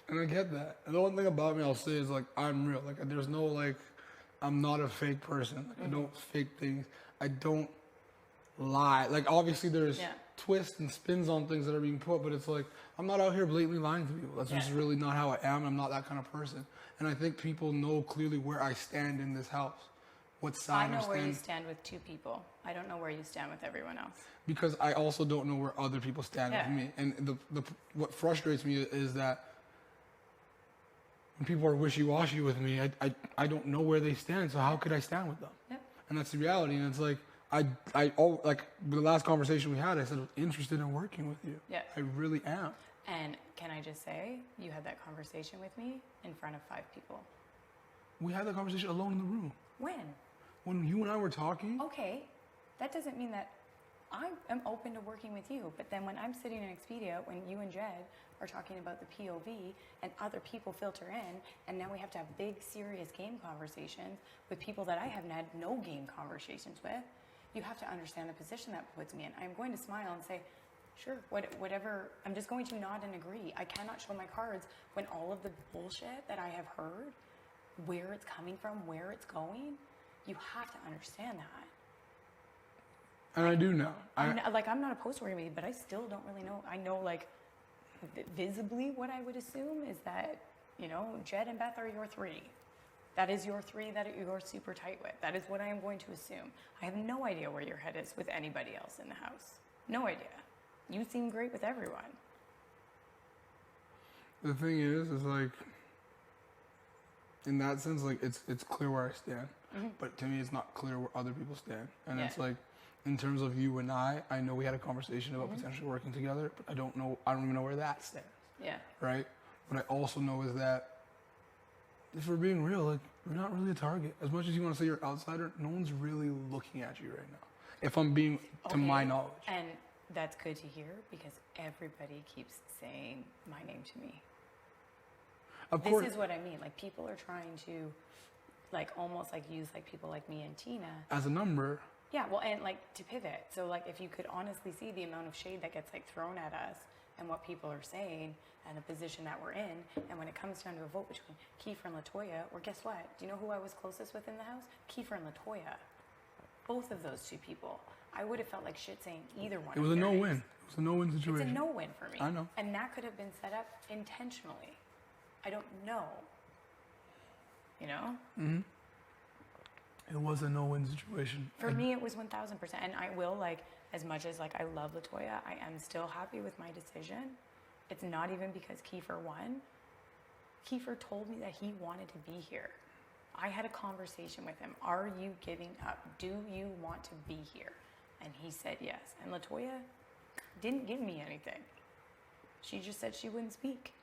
And I get that. And the one thing about me I'll say is, like, I'm real. Like, there's no, like, I'm not a fake person. Like, I don't fake things. I don't lie. Like, obviously there's twists and spins on things that are being put, but it's like, I'm not out here blatantly lying to people. That's just really not how I am. I'm not that kind of person. And I think people know clearly where I stand in this house. What side I know where you stand. stand with two people. I don't know where you stand with everyone else. Because I also don't know where other people stand Yeah. with me. And what frustrates me is that when people are wishy-washy with me, I don't know where they stand, so how could I stand with them? Yep. And that's the reality. And it's like, like the last conversation we had, I said I was interested in working with you. Yeah. I really am. And can I just say, you had that conversation with me in front of 5 people. We had that conversation alone in the room. When? When you and I were talking. Okay, that doesn't mean that I am open to working with you. But then when I'm sitting in Expedia, when you and Jed are talking about the POV and other people filter in, and now we have to have big, serious game conversations with people that I haven't had no game conversations with, you have to understand the position that puts me in. I'm going to smile and say, sure, whatever. I'm just going to nod and agree. I cannot show my cards when all of the bullshit that I have heard, where it's coming from, where it's going, you have to understand that. And I do know. I'm not opposed to working with you, but I still don't really know. I know, like, visibly what I would assume is that, you know, Jed and Beth are your 3. That is your 3 that you're super tight with. That is what I am going to assume. I have no idea where your head is with anybody else in the house. No idea. You seem great with everyone. The thing is like, in that sense, like, it's clear where I stand. But to me, it's not clear where other people stand. And it's like, in terms of you and I know we had a conversation about potentially working together, but I don't even know where that stands. Yeah. Right? What I also know is that if we're being real, like, we're not really a target. As much as you want to say you're an outsider, no one's really looking at you right now. If I'm being, to my knowledge. And that's good to hear because everybody keeps saying my name to me. Of course. This is what I mean. Like, people are trying to, like, almost like use like people like me and Tina as a number. Yeah, well, and like to pivot. So like, if you could honestly see the amount of shade that gets like thrown at us and what people are saying and the position that we're in, and when it comes down to a vote between Kiefer and Latoya, or guess what? Do you know who I was closest with in the house? Kiefer and Latoya. Both of those two people. I would have felt like shit saying either one. It was a no-win. It was a no-win situation. It's a no-win for me. I know. And that could have been set up intentionally. I don't know. You know? Mm-hmm. It was a no-win situation. For me, it was 1000%. And I will, like, as much as like I love Latoya, I am still happy with my decision. It's not even because Kiefer won. Kiefer told me that he wanted to be here. I had a conversation with him. Are you giving up? Do you want to be here? And he said yes. And Latoya didn't give me anything. She just said she wouldn't speak.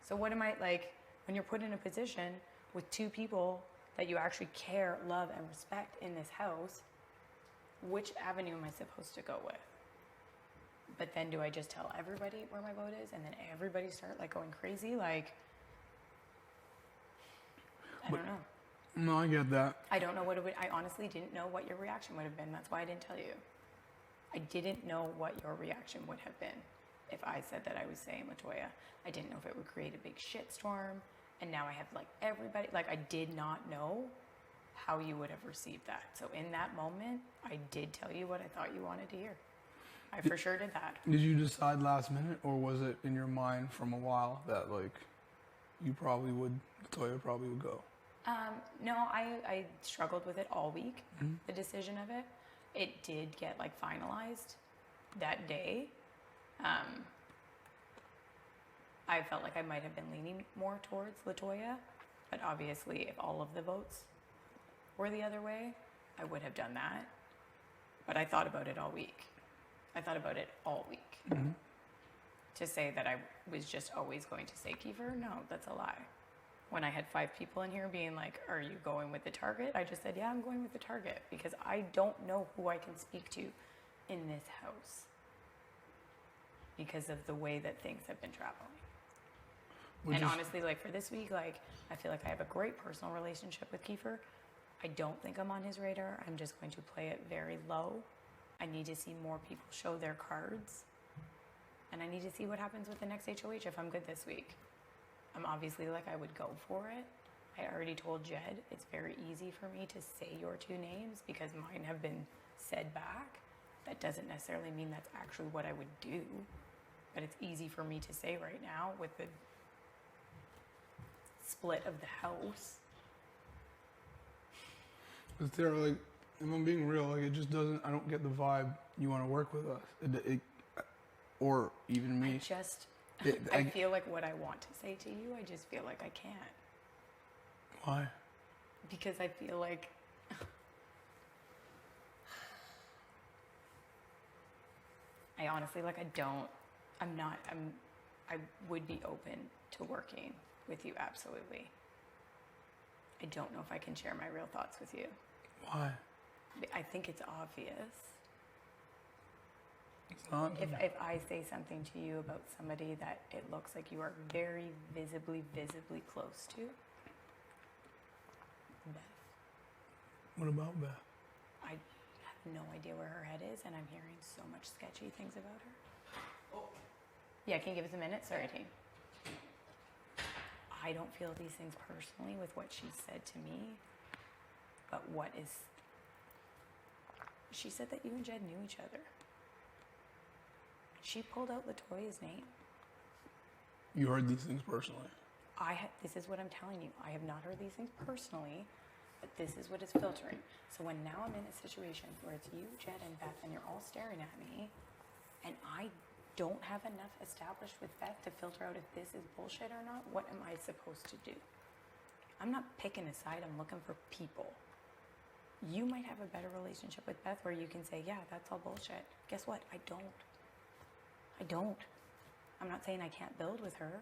So what am I, like, when you're put in a position with two people that you actually care, love, and respect in this house, which avenue am I supposed to go with? But then do I just tell everybody where my vote is and then everybody start like going crazy? Like, I don't know. No, I get that. I don't know what it would, I honestly didn't know what your reaction would have been. That's why I didn't tell you. I didn't know what your reaction would have been if I said that I was saying Latoya. I didn't know if it would create a big shitstorm. And now I have like everybody, like I did not know how you would have received that. So in that moment, I did tell you what I thought you wanted to hear. I for sure did that. Did you decide last minute, or was it in your mind from a while that like you probably would, Latoya probably would go? No, I struggled with it all week, the decision of it. It did get like finalized that day. I felt like I might have been leaning more towards Latoya, but obviously if all of the votes were the other way, I would have done that. But I thought about it all week. To say that I was just always going to say Kiefer, no, that's a lie. When I had 5 people in here being like, are you going with the target? I just said, yeah, I'm going with the target because I don't know who I can speak to in this house because of the way that things have been traveling. And honestly, like for this week, like I feel like I have a great personal relationship with Kiefer. I don't think I'm on his radar. I'm just going to play it very low. I need to see more people show their cards. And I need to see what happens with the next HOH if I'm good this week. I'm obviously like I would go for it. I already told Jed it's very easy for me to say your 2 names because mine have been said back. That doesn't necessarily mean that's actually what I would do. But it's easy for me to say right now with the split of the house. But Sarah, like, if I'm being real, like, it just doesn't, I don't get the vibe you want to work with us. Or even me. I feel like what I want to say to you, I just feel like I can't. Why? Because I feel like I honestly, like, I would be open to working with you, absolutely. I don't know if I can share my real thoughts with you. Why? I think it's obvious. It's not. If I say something to you about somebody that it looks like you are very visibly close to, Beth. What about Beth? I have no idea where her head is, and I'm hearing so much sketchy things about her. Yeah, can you give us a minute? Sorry, team. I don't feel these things personally with what she said to me, but she said that you and Jed knew each other. She pulled out Latoya's name. You heard these things personally? This is what I'm telling you. I have not heard these things personally, but this is what is filtering. So when now I'm in a situation where it's you, Jed, and Beth, and you're all staring at me, and I don't have enough established with Beth to filter out if this is bullshit or not, what am I supposed to do? I'm not picking a side, I'm looking for people. You might have a better relationship with Beth where you can say, yeah, that's all bullshit. Guess what? I don't. I'm not saying I can't build with her,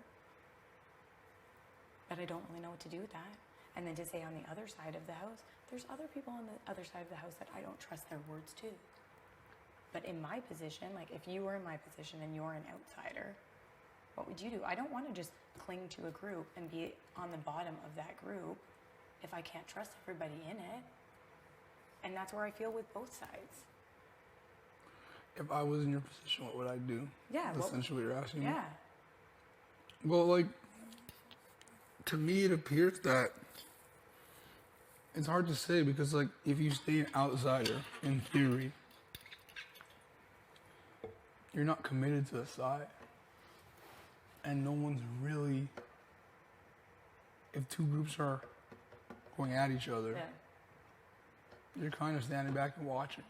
but I don't really know what to do with that. And then to say on the other side of the house, there's other people on the other side of the house that I don't trust their words too. But in my position, like if you were in my position and you're an outsider, what would you do? I don't want to just cling to a group and be on the bottom of that group if I can't trust everybody in it. And that's where I feel with both sides. If I was in your position, what would I do? Yeah. Essentially, what you're asking me. Yeah. Well, like, to me, it appears that it's hard to say because, like, if you stay an outsider, in theory, you're not committed to a side. And no one's really, if two groups are going at each other, you're kind of standing back and watching.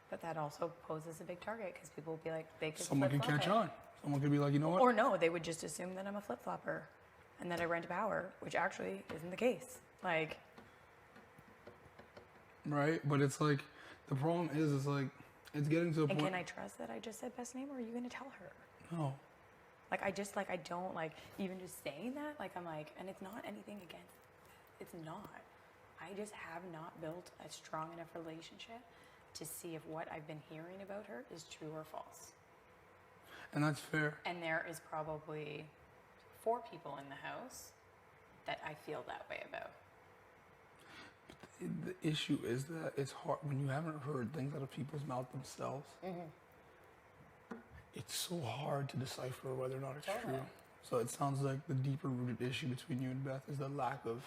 But that also poses a big target because people will be like, they could Someone can catch on. Someone could be like, you know what? Or no, they would just assume that I'm a flip-flopper and that I rent power, which actually isn't the case. Like, right? But it's like, the problem is like, it's getting to a point. and can I trust that I just said best name, or are you going to tell her? No. Like, I don't, like, even just saying that, like, I'm like, and it's not anything against, it's not. I just have not built a strong enough relationship to see if what I've been hearing about her is true or false. And that's fair. And there is probably 4 people in the house that I feel that way about. The issue is that it's hard when you haven't heard things out of people's mouth themselves. It's so hard to decipher whether or not it's true. So it sounds like the deeper rooted issue between you and Beth is the lack of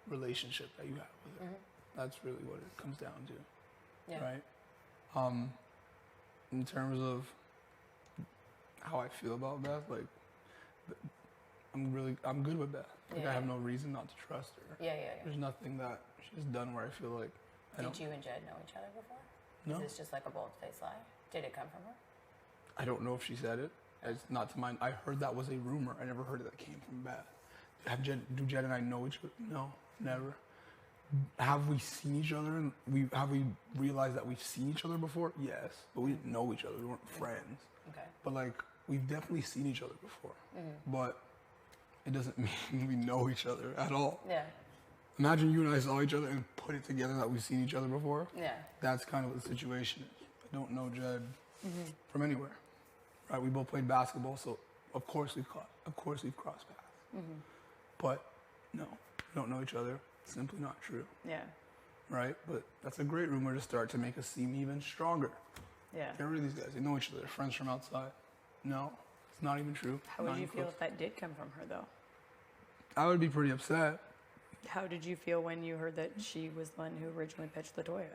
relationship that you have with her. That's really what it comes down to, right? In terms of how I feel about Beth, like I'm good with Beth. Like I have no reason not to trust her. There's nothing that she's done where I feel like Did you and Jed know each other before? No. Is this just like a bold-faced lie? Did it come from her? I don't know if she said it. It's not to mind. I heard that was a rumor. I never heard that came from Beth. Do Jed and I know each other? No, never. Have we seen each other? And have we realized that we've seen each other before? Yes, but we didn't know each other. We weren't friends. Okay. But like we've definitely seen each other before. But it doesn't mean we know each other at all. Yeah. Imagine you and I saw each other and put it together that we've seen each other before. Yeah. That's kind of what the situation is. I don't know Jed from anywhere. Right? We both played basketball, so of course we've crossed paths. But no, we don't know each other. It's simply not true. Yeah. Right? But that's a great rumor to start to make us seem even stronger. Yeah. Get rid of these guys. They know each other. They're friends from outside. No, it's not even true. How would you feel if that did come from her, though? I would be pretty upset. How did you feel when you heard that she was the one who originally pitched Latoya?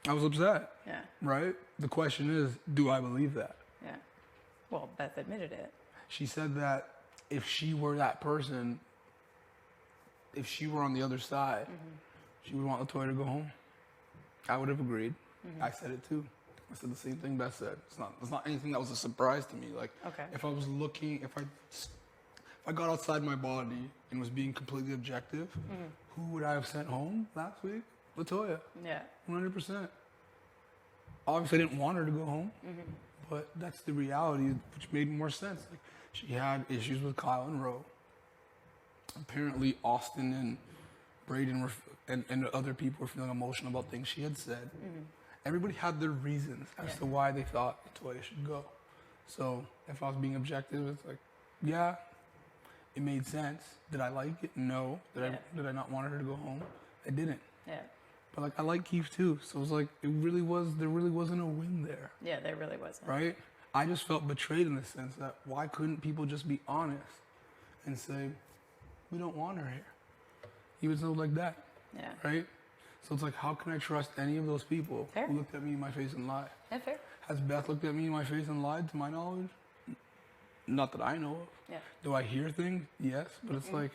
I was upset. Yeah. Right? The question is, do I believe that? Yeah. Well, Beth admitted it. She said that if she were that person, if she were on the other side, she would want Latoya to go home. I would have agreed. I said it too. I said the same thing Beth said. It's not anything that was a surprise to me. Like, if I was looking, if I got outside my body and was being completely objective, who would I have sent home last week? Latoya. Yeah. 100%. Obviously, I didn't want her to go home, but that's the reality, which made more sense. Like, she had issues with Kyle and Roe. Apparently, Austin and Braden and other people were feeling emotional about things she had said. Everybody had their reasons as to why they thought Latoya should go. So if I was being objective, it's like, yeah, it made sense. Did I like it? No. Did I not want her to go home? I didn't. Yeah. But like I like Keith too, so it was like there really wasn't a win there. Yeah, there really wasn't. Right? I just felt betrayed in the sense that why couldn't people just be honest and say, we don't want her here. Even so like that. Yeah. Right? So it's like, how can I trust any of those people Fair. who looked at me in my face and lied? Yeah, fair. Has Beth looked at me in my face and lied to my knowledge? Not that I know of. Yeah. Do I hear things? Yes, but it's like,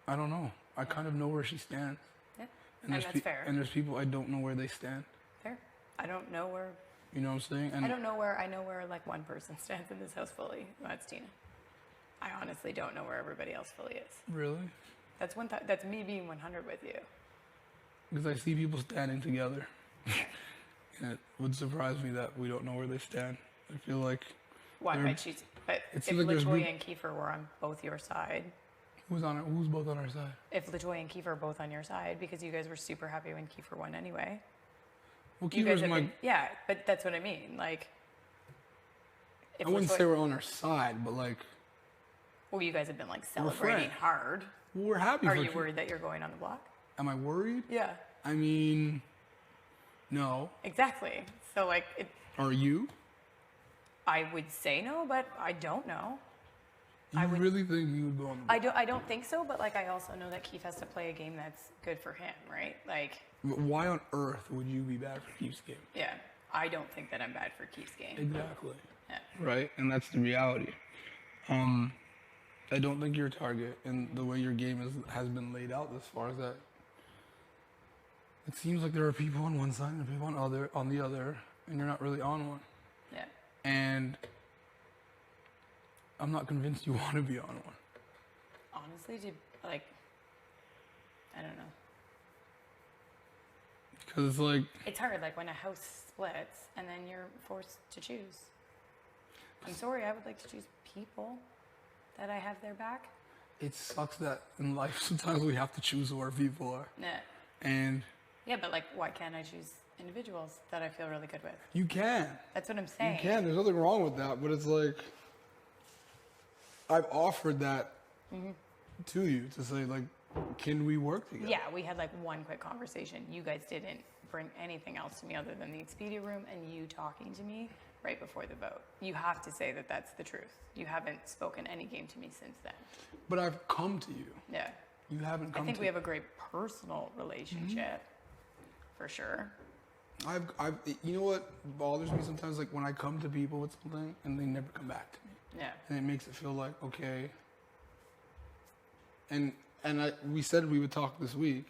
I don't know. I kind of know where she stands. Yeah. And that's fair. And there's people I don't know where they stand. Fair. I don't know where. You know what I'm saying? And I don't know where. I know where like one person stands in this house fully. That's Tina. I honestly don't know where everybody else fully is. Really? That's that's me being 100 with you. Because I see people standing together. And it would surprise me that we don't know where they stand. I feel like Why They're- might she? But it if seems like there's Latoya and Kiefer were on both your side, Who's both on our side? if Latoya and Kiefer are both on your side, because you guys were super happy when Kiefer won anyway. Well, You guys Kiefer's have my. been, yeah, but that's what I mean. Like, if I wouldn't Latoya- say we're on our side, but like well, you guys have been like celebrating friends. hard. we're happy. Are for you Kiefer. worried that you're going on the block? Am I worried? Yeah, I mean, no. exactly. So like, Are you? I would say no, but I don't know. You really think you would go on the I don't think so, but like I also know that Keith has to play a game that's good for him, right? Like, But why on earth would you be bad for Keith's game? yeah, I don't think that I'm bad for Keith's game. Exactly. Yeah. Right, and that's the reality. I don't think you're a target, and the way your game has been laid out this far is that it seems like there are people on one side and people on the other, and you're not really on one. Yeah. And I'm not convinced you want to be on one. Honestly, like, I don't know. Because it's like, It's hard, like when a house splits and then you're forced to choose. I'm sorry, I would like to choose people that I have their back. it sucks that in life sometimes we have to choose who our people are. Yeah. And Yeah, but like, why can't I choose individuals that I feel really good with? you can. That's what I'm saying. You can. There's nothing wrong with that. But it's like, I've offered that to you to say, like, can we work together? Yeah, we had like one quick conversation. You guys didn't bring anything else to me other than the Expedia room and you talking to me right before the vote. You have to say that that's the truth. You haven't spoken any game to me since then. But I've come to you. Yeah. You haven't I come think to we have a great personal relationship, for sure. you know what bothers me sometimes? Like when I come to people with something and they never come back to me. Yeah. And it makes it feel like, okay. And we said we would talk this week,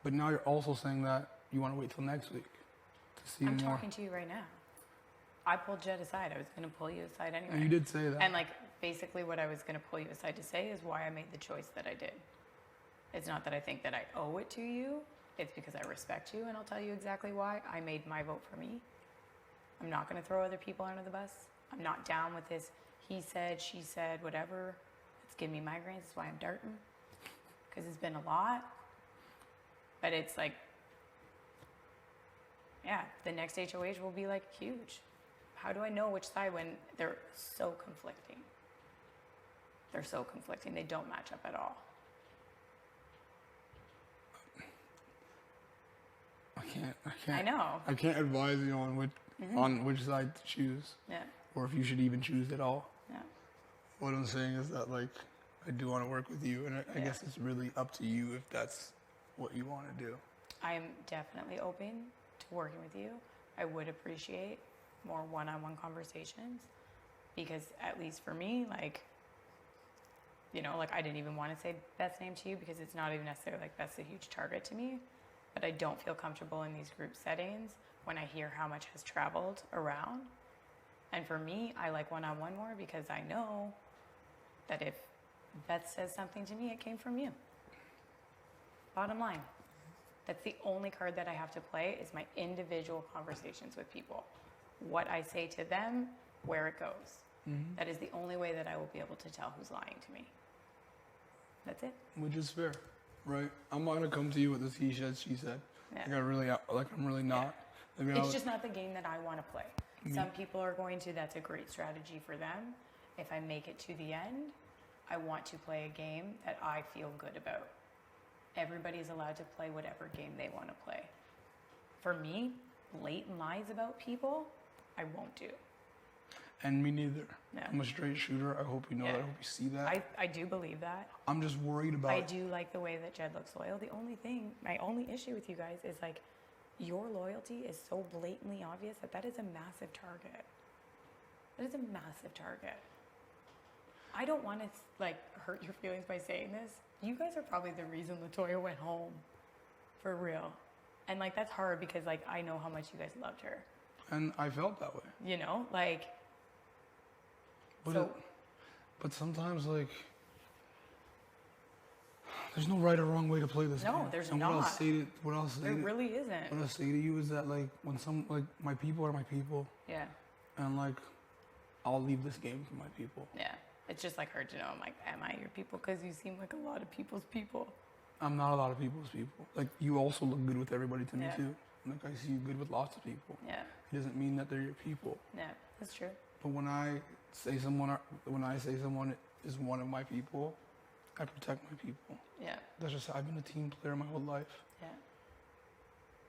but now you're also saying that you want to wait till next week to see I'm more. talking to you right now. I pulled Jed aside. I was going to pull you aside anyway. And you did say that. And like basically what I was going to pull you aside to say is why I made the choice that I did. It's not that I think that I owe it to you. It's because I respect you, and I'll tell you exactly why. I made my vote for me. I'm not going to throw other people under the bus. I'm not down with this he said, she said, whatever. It's giving me migraines. That's why I'm darting. Because it's been a lot. But it's like, yeah, the next HOH will be like huge. How do I know which side when they're so conflicting? They're so conflicting. They don't match up at all. I can't. I know. I can't advise you on which side to choose, Yeah. or if you should even choose at all. Yeah. What I'm saying is that, like, I do want to work with you, and I guess it's really up to you if that's what you want to do. I am definitely open to working with you. I would appreciate more one-on-one conversations because at least for me, like, you know, like I didn't even want to say Beth's name to you because it's not even necessarily like Beth's a huge target to me, but I don't feel comfortable in these group settings when I hear how much has traveled around. And for me, I like one-on-one more because I know that if Beth says something to me, it came from you. Bottom line. That's the only card that I have to play is my individual conversations with people. What I say to them, where it goes. That is the only way that I will be able to tell who's lying to me. That's it. Which is fair, right? I'm not gonna come to you with this he said, she said. Yeah. I'm really not. I mean, It's just not the game that I want to play. Some people are going to, that's a great strategy for them. If I make it to the end, I want to play a game that I feel good about. Everybody's allowed to play whatever game they want to play. For me, blatant lies about people, I won't do. And me neither. No. I'm a straight shooter. I hope you know that. I hope you see that. I do believe that. I'm just worried about. I do like the way that Jed looks loyal. The only thing, my only issue with you guys is like, your loyalty is so blatantly obvious that is a massive target. That is a massive target. I don't want to like hurt your feelings by saying this. You guys are probably the reason Latoya went home, for real. And like that's hard because like I know how much you guys loved her. And I felt that way. You know, like. But but sometimes like. There's no right or wrong way to play this game. No, there's and not. What I'll say There really isn't. What I'll say to you is that like when my people are my people. Yeah. And like I'll leave this game for my people. Yeah. It's just like hard to know. I'm like, am I your people? Because you seem like a lot of people's people. I'm not a lot of people's people. Like, you also look good with everybody to me too. Like, I see you good with lots of people. Yeah. It doesn't mean that they're your people. Yeah, that's true. But when I say someone is one of my people, I protect my people. Yeah. That's just, I've been a team player my whole life. Yeah.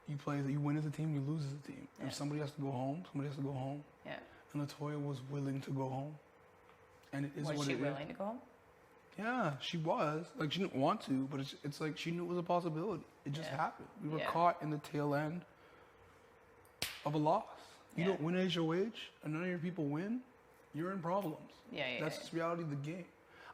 You win as a team, you lose as a team. Yeah. If somebody has to go home, somebody has to go home. Yeah. And Latoya was willing to go home. And it is Was what she it is. willing to go home? Yeah, she was. Like, she didn't want to, but it's like she knew it was a possibility. It just happened. We were caught in the tail end of a loss. You don't win HOH, and none of your people win, you're in problems. That's just reality of the game.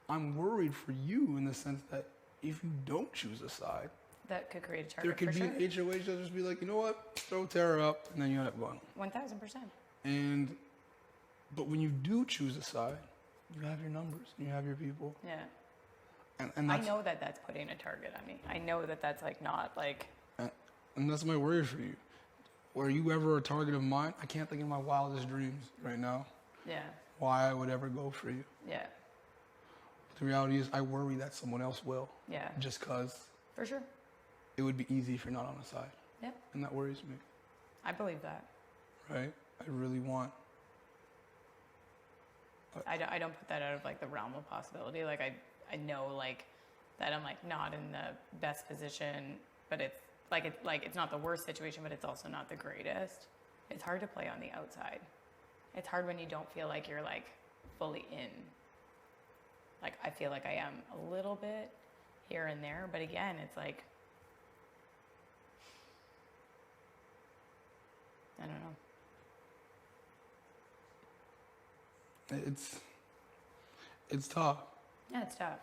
I'm worried for you in the sense that if you don't choose a side, that could create a target. there could be an HOH that'll just be like, you know what, throw Tara up, and then you end up going. 1000%. But when you do choose a side, you have your numbers, and you have your people. Yeah. And I know that that's putting a target on me. I know that that's like not like. And that's my worry for you. Were you ever a target of mine? I can't think of my wildest dreams right now. Yeah. Why I would ever go for you. Yeah. But the reality is, I worry that someone else will. Yeah. Just because. For sure. It would be easy if you're not on the side. Yeah. And that worries me. I believe that. Right? I really want. I don't put that out of like the realm of possibility. Like I know like that I'm like not in the best position, but it's it's not the worst situation, but it's also not the greatest. It's hard to play on the outside. It's hard when you don't feel like you're like fully in. Like I feel like I am a little bit here and there, but again, it's like I don't know. It's tough. Yeah, it's tough.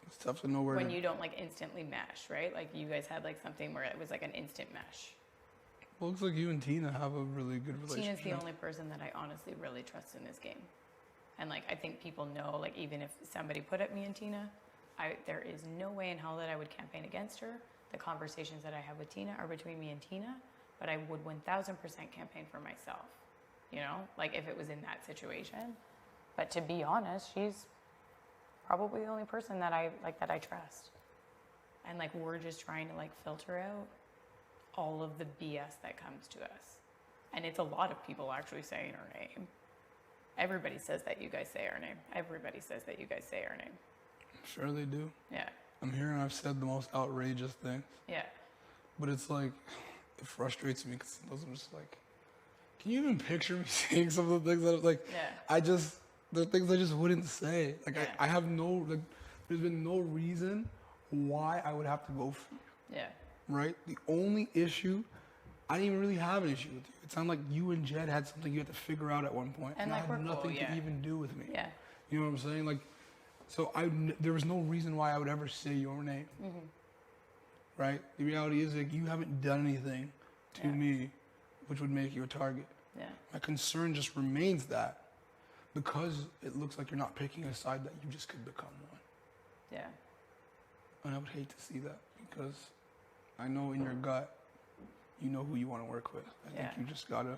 It's tough to know where. When you don't like instantly mesh, right? Like you guys had like something where it was like an instant mesh. Well, looks like you and Tina have a really good relationship. Tina's the only person that I honestly really trust in this game. And like I think people know, like even if somebody put at me and Tina, there is no way in hell that I would campaign against her. The conversations that I have with Tina are between me and Tina, but I would 1000% campaign for myself. You know, like if it was in that situation. But to be honest, she's probably the only person that I trust. And like we're just trying to like filter out all of the BS that comes to us. And it's a lot of people actually saying our name. Everybody says that you guys say our name. Everybody says that you guys say our name. I'm sure they do. Yeah. I'm hearing I've said the most outrageous things. Yeah. But it's like, it frustrates me because those are just like, can you even picture me saying some of the things that I'm like, the things I just wouldn't say. Like I have no, like, there's been no reason why I would have to go for you. Yeah. Right? The only issue, I didn't even really have an issue with you. It sounded like you and Jed had something you had to figure out at one point. And like that had nothing to even do with me. Yeah. You know what I'm saying? Like, so there was no reason why I would ever say your name. Mm-hmm. Right? The reality is, like, you haven't done anything to me which would make you a target. Yeah. My concern just remains that because it looks like you're not picking a side that you just could become one. Yeah. And I would hate to see that because I know in your gut, you know who you want to work with. I think you just got to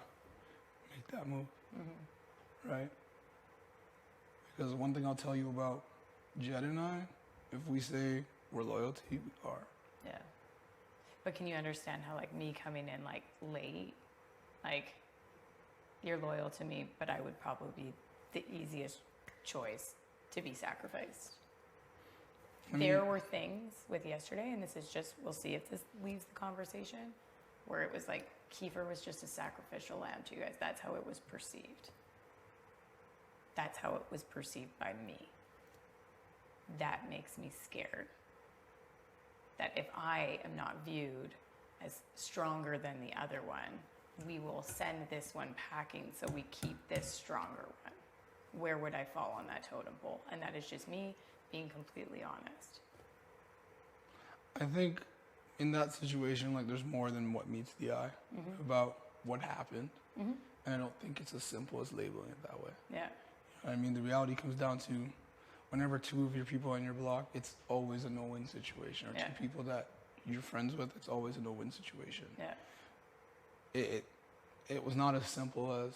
make that move. Mm-hmm. Right? Because one thing I'll tell you about Jed and I, if we say we're loyalty, we are. Yeah. But can you understand how like me coming in like late, like you're loyal to me, but I would probably be the easiest choice to be sacrificed. There were things with yesterday, and this is just, we'll see if this leaves the conversation, where it was like Kiefer was just a sacrificial lamb to you guys. That's how it was perceived. That's how it was perceived by me. That makes me scared. That if I am not viewed as stronger than the other one, we will send this one packing so we keep this stronger one. Where would I fall on that totem pole? And that is just me being completely honest. I think in that situation, like there's more than what meets the eye about what happened. And I don't think it's as simple as labeling it that way. Yeah. I mean, the reality comes down to whenever two of your people on your block, it's always a no-win situation. Or two people that you're friends with, it's always a no-win situation. Yeah. It was not as simple as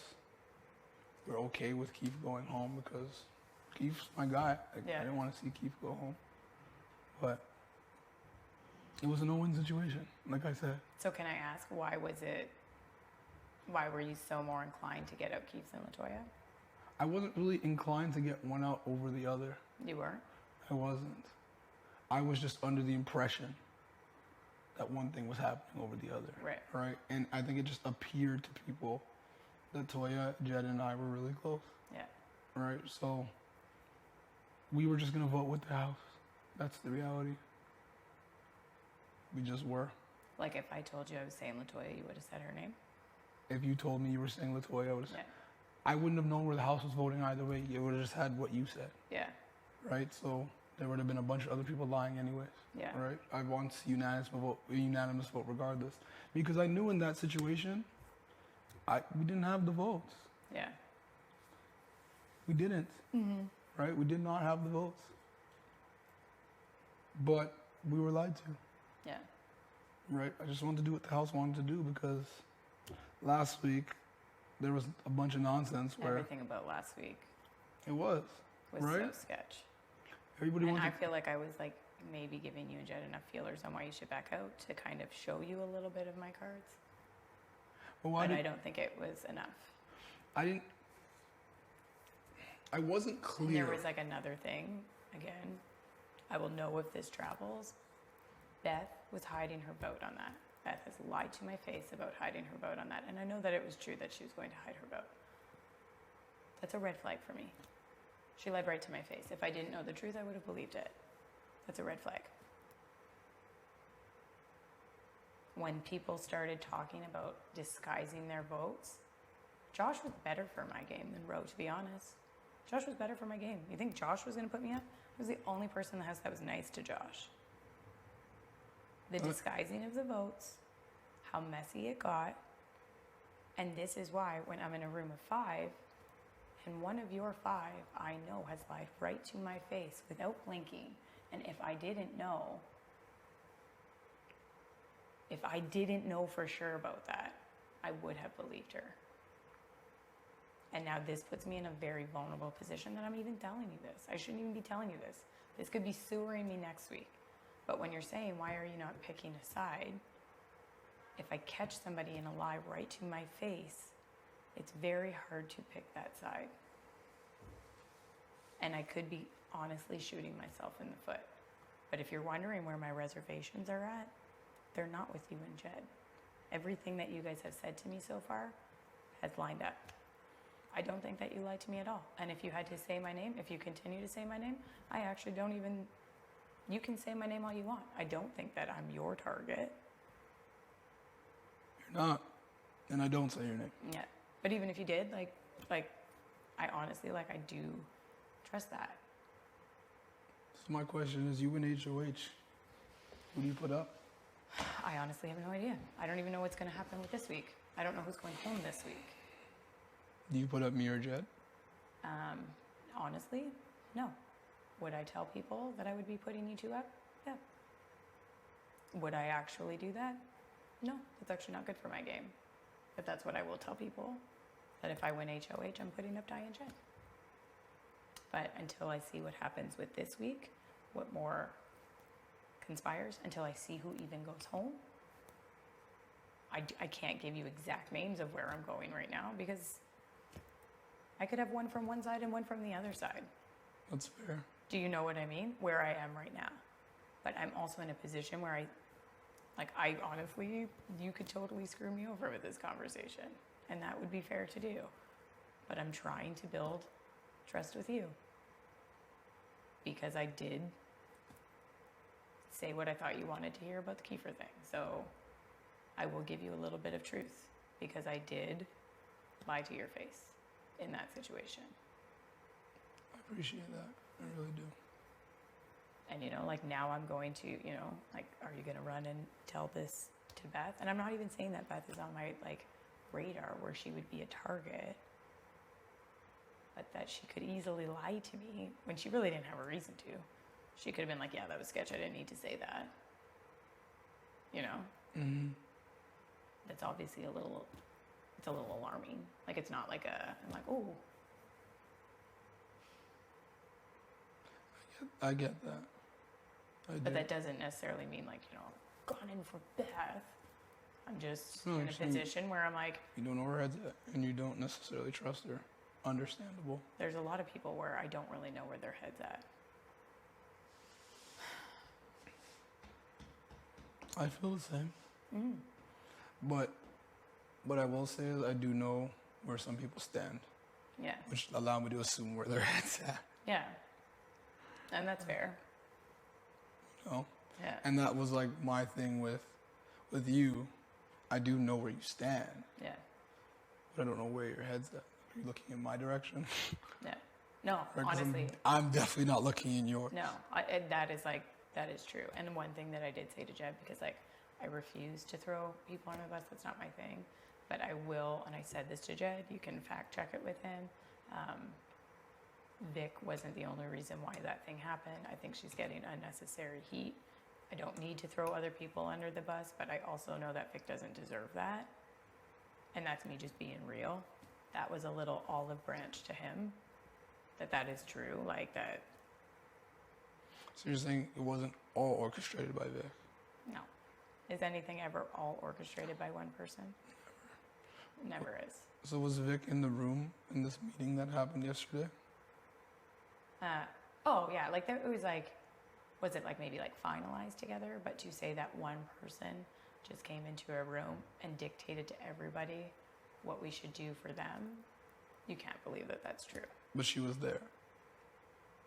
we're okay with Keith going home because Keith's my guy. Like, Yeah. I didn't want to see Keith go home. But it was a no-win situation, like I said. So can I ask, why were you so more inclined to get out Keith and Latoya? I wasn't really inclined to get one out over the other. You were? I wasn't. I was just under the impression that one thing was happening over the other. Right. Right? And I think it just appeared to people that Toya, Jed, and I were really close. Yeah. Right? So we were just going to vote with the house. That's the reality. We just were. Like if I told you I was saying Latoya, you would have said her name? If you told me you were saying Latoya, I would have Yeah. I wouldn't have known where the house was voting either way. You would have just had what you said. Yeah. Right? So there would have been a bunch of other people lying anyways. Yeah. Right? I want unanimous vote regardless. Because I knew in that situation, we didn't have the votes. Yeah. We didn't. Right? We did not have the votes. But we were lied to. Yeah. Right? I just wanted to do what the house wanted to do because last week there was a bunch of nonsense where Everything about last week it was right. so sketch. Everybody And wanted. I feel like I was like maybe giving you and Jed enough feelers on why you should back out to kind of show you a little bit of my cards. Well, But I don't think it was enough. I wasn't And clear. there was like another thing, again, I will know if this travels. Beth was hiding her vote on that. Beth has lied to my face about hiding her vote on that. And I know that it was true that she was going to hide her vote. That's a red flag for me. She lied right to my face. If I didn't know the truth, I would have believed it. That's a red flag. When people started talking about disguising their votes, Josh was better for my game than Ro, to be honest. Josh was better for my game. You think Josh was going to put me up? I was the only person in the house that was nice to Josh. The disguising of the votes, how messy it got, and this is why when I'm in a room of 5, and one of your 5 I know has lied right to my face without blinking, and if I didn't know for sure about that, I would have believed her. And now this puts me in a very vulnerable position that I'm even telling you this. I shouldn't even be telling you this. This could be sewering me next week. But when you're saying, why are you not picking a side? If I catch somebody in a lie right to my face, it's very hard to pick that side. And I could be honestly shooting myself in the foot. But if you're wondering where my reservations are at, they're not with you and Jed. Everything that you guys have said to me so far has lined up. I don't think that you lied to me at all. And if you had to say my name, if you continue to say my name, I actually don't even, you can say my name all you want. I don't think that I'm your target. You're not, and I don't say your name. Yeah. But even if you did, like I honestly, I do trust that. So my question is, you and HOH, who do you put up? I honestly have no idea. I don't even know what's going to happen with this week. I don't know who's going home this week. Do you put up me or Jed? Honestly, no. Would I tell people that I would be putting you two up? Yeah. Would I actually do that? No, that's actually not good for my game. But that's what I will tell people, that if I win HOH, I'm putting up Ty and Jed. But until I see what happens with this week, what more conspires, until I see who even goes home, I can't give you exact names of where I'm going right now because I could have one from one side and one from the other side. That's fair. Do you know what I mean? Where I am right now. But I'm also in a position where I honestly, you could totally screw me over with this conversation. And that would be fair to do. But I'm trying to build trust with you. Because I did say what I thought you wanted to hear about the Kiefer thing. So I will give you a little bit of truth. Because I did lie to your face in that situation. I appreciate that. I really do. And, now I'm going to, are you going to run and tell this to Beth? And I'm not even saying that Beth is on my, radar where she would be a target. But that she could easily lie to me when she really didn't have a reason to. She could have been like, yeah, that was sketch. I didn't need to say that. Mm-hmm. That's obviously it's a little alarming. It's not I'm like, oh, I get that. But that doesn't necessarily mean like, gone in for Beth. I'm just No, in a position where I'm like, you don't know where her head's at, and you don't necessarily trust her. Understandable. there's a lot of people where I don't really know where their head's at. I feel the same. But what I will say is I do know where some people stand, Yeah. which allow me to assume where their head's at. Yeah. And that's fair. You know? Yeah. And that was like my thing with you. I do know where you stand, Yeah. but I don't know where your head's at. Are you looking in my direction? Yeah. No, Right, 'cause honestly. I'm definitely not looking in yours. No, that is true. And one thing that I did say to Jeb, because like I refuse to throw people on the bus, that's not my thing. But I will, and I said this to Jed, you can fact check it with him. Vic wasn't the only reason why that thing happened. I think she's getting unnecessary heat. I don't need to throw other people under the bus, but I also know that Vic doesn't deserve that. And that's me just being real. That was a little olive branch to him. That is true, like that. So you're saying it wasn't all orchestrated by Vic? No. Is anything ever all orchestrated by one person? Never is. So was Vic in the room in this meeting that happened yesterday? Oh yeah, like it was like, was it like maybe like finalized together? But to say that one person just came into a room and dictated to everybody what we should do for them, you can't believe that that's true. But she was there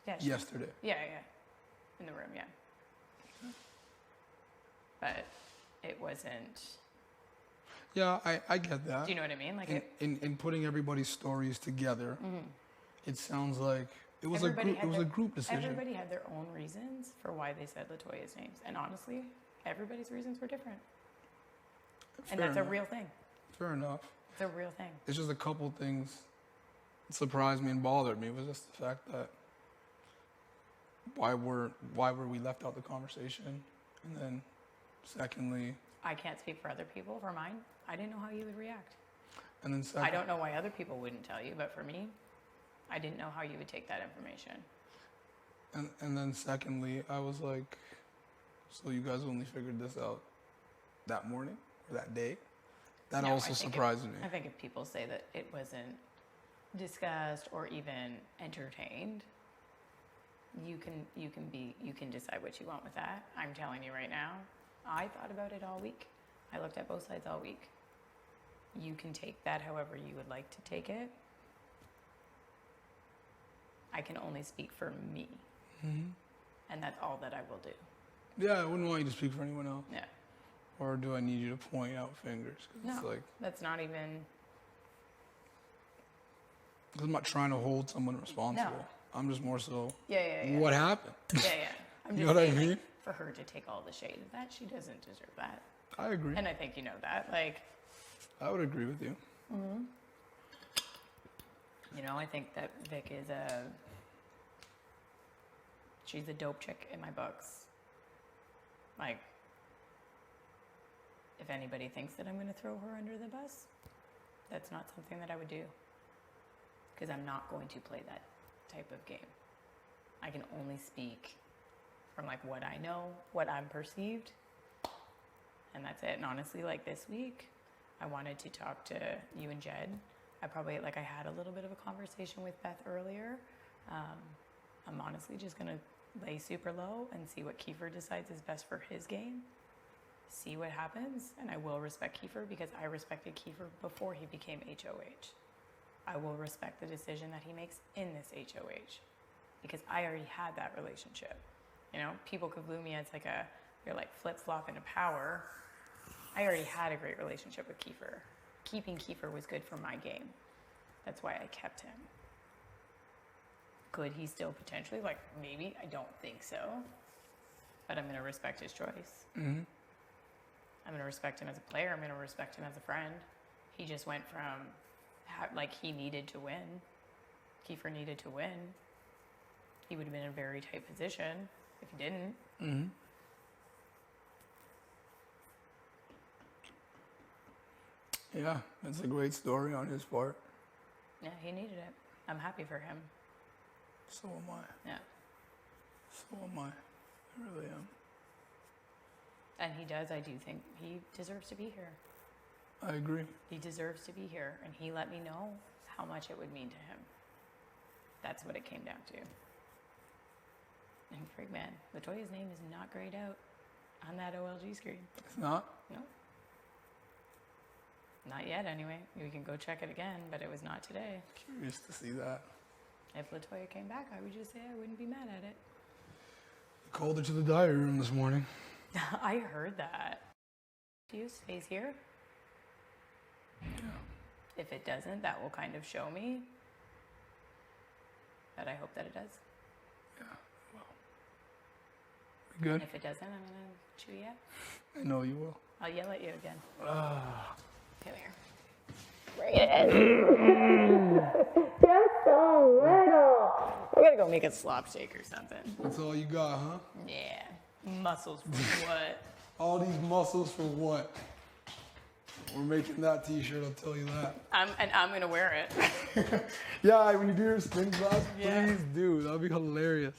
Yeah. yesterday. Yeah. In the room, yeah. But it wasn't. Yeah, I get that. Do you know what I mean? Like in putting everybody's stories together, it sounds like it was a group decision. Everybody had their own reasons for why they said LaToya's names, and honestly, everybody's reasons were different. And that's a real thing. Fair enough. It's a real thing. It's just a couple things that surprised me and bothered me. It was just the fact that why were we left out the conversation, and then secondly, I can't speak for other people. For mine, I didn't know how you would react. and then I don't know why other people wouldn't tell you, but for me, I didn't know how you would take that information. and then secondly, I was like, so you guys only figured this out that morning or that day? That No, also surprised me. I think if people say that it wasn't discussed or even entertained, you can decide what you want with that. I'm telling you right now, I thought about it all week. I looked at both sides all week. You can take that however you would like to take it. I can only speak for me. And that's all that I will do. Yeah, I wouldn't want you to speak for anyone else. Yeah. Or do I need you to point out fingers? 'Cause No, it's like, that's not even. 'cause I'm not trying to hold someone responsible. I'm just more so, Yeah. what happened? Yeah. I'm just You know what I saying, like, mean? for her to take all the shade of that, she doesn't deserve that. I agree. And I think you know that. Like, I would agree with you. I think that Vic is she's a dope chick in my books. Like, if anybody thinks that I'm going to throw her under the bus, that's not something that I would do. Because I'm not going to play that type of game. I can only speak from like what I know, what I'm perceived, and that's it. And honestly, like this week, I wanted to talk to you and Jed. I had a little bit of a conversation with Beth earlier. I'm honestly just gonna lay super low and see what Kiefer decides is best for his game. See what happens, and I will respect Kiefer because I respected Kiefer before he became HOH. I will respect the decision that he makes in this HOH because I already had that relationship. People could view me as like you're like flip-flopping a power. I already had a great relationship with Kiefer. Keeping Kiefer was good for my game. That's why I kept him. Could he still potentially? Like, maybe. I don't think so. But I'm going to respect his choice. I'm going to respect him as a player. I'm going to respect him as a friend. He just went from, he needed to win. Kiefer needed to win. He would have been in a very tight position if he didn't. Yeah, that's a great story on his part. Yeah, he needed it. I'm happy for him. So am I. Yeah. So am I. I really am. And he does. I do think he deserves to be here. I agree. He deserves to be here, and he let me know how much it would mean to him. That's what it came down to. And frig man, Latoya's name is not grayed out on that OLG screen. It's not? No. Not yet, anyway. We can go check it again, but it was not today. Curious to see that. If Latoya came back, I would just say I wouldn't be mad at it. Called her to the diary room this morning. I heard that. You stays here. Yeah. If it doesn't, that will kind of show me. But I hope that it does. Yeah. Well. We good? And if it doesn't, I'm gonna chew you out. I know you will. I'll yell at you again. Come here. Just so little. We're gonna go make a slop shake or something. That's all you got, huh? Yeah. Muscles for what? All these muscles for what? We're making that t-shirt, I'll tell you that. I'm gonna wear it. Yeah, when you do your spin class, Yeah. please do. That'll be hilarious.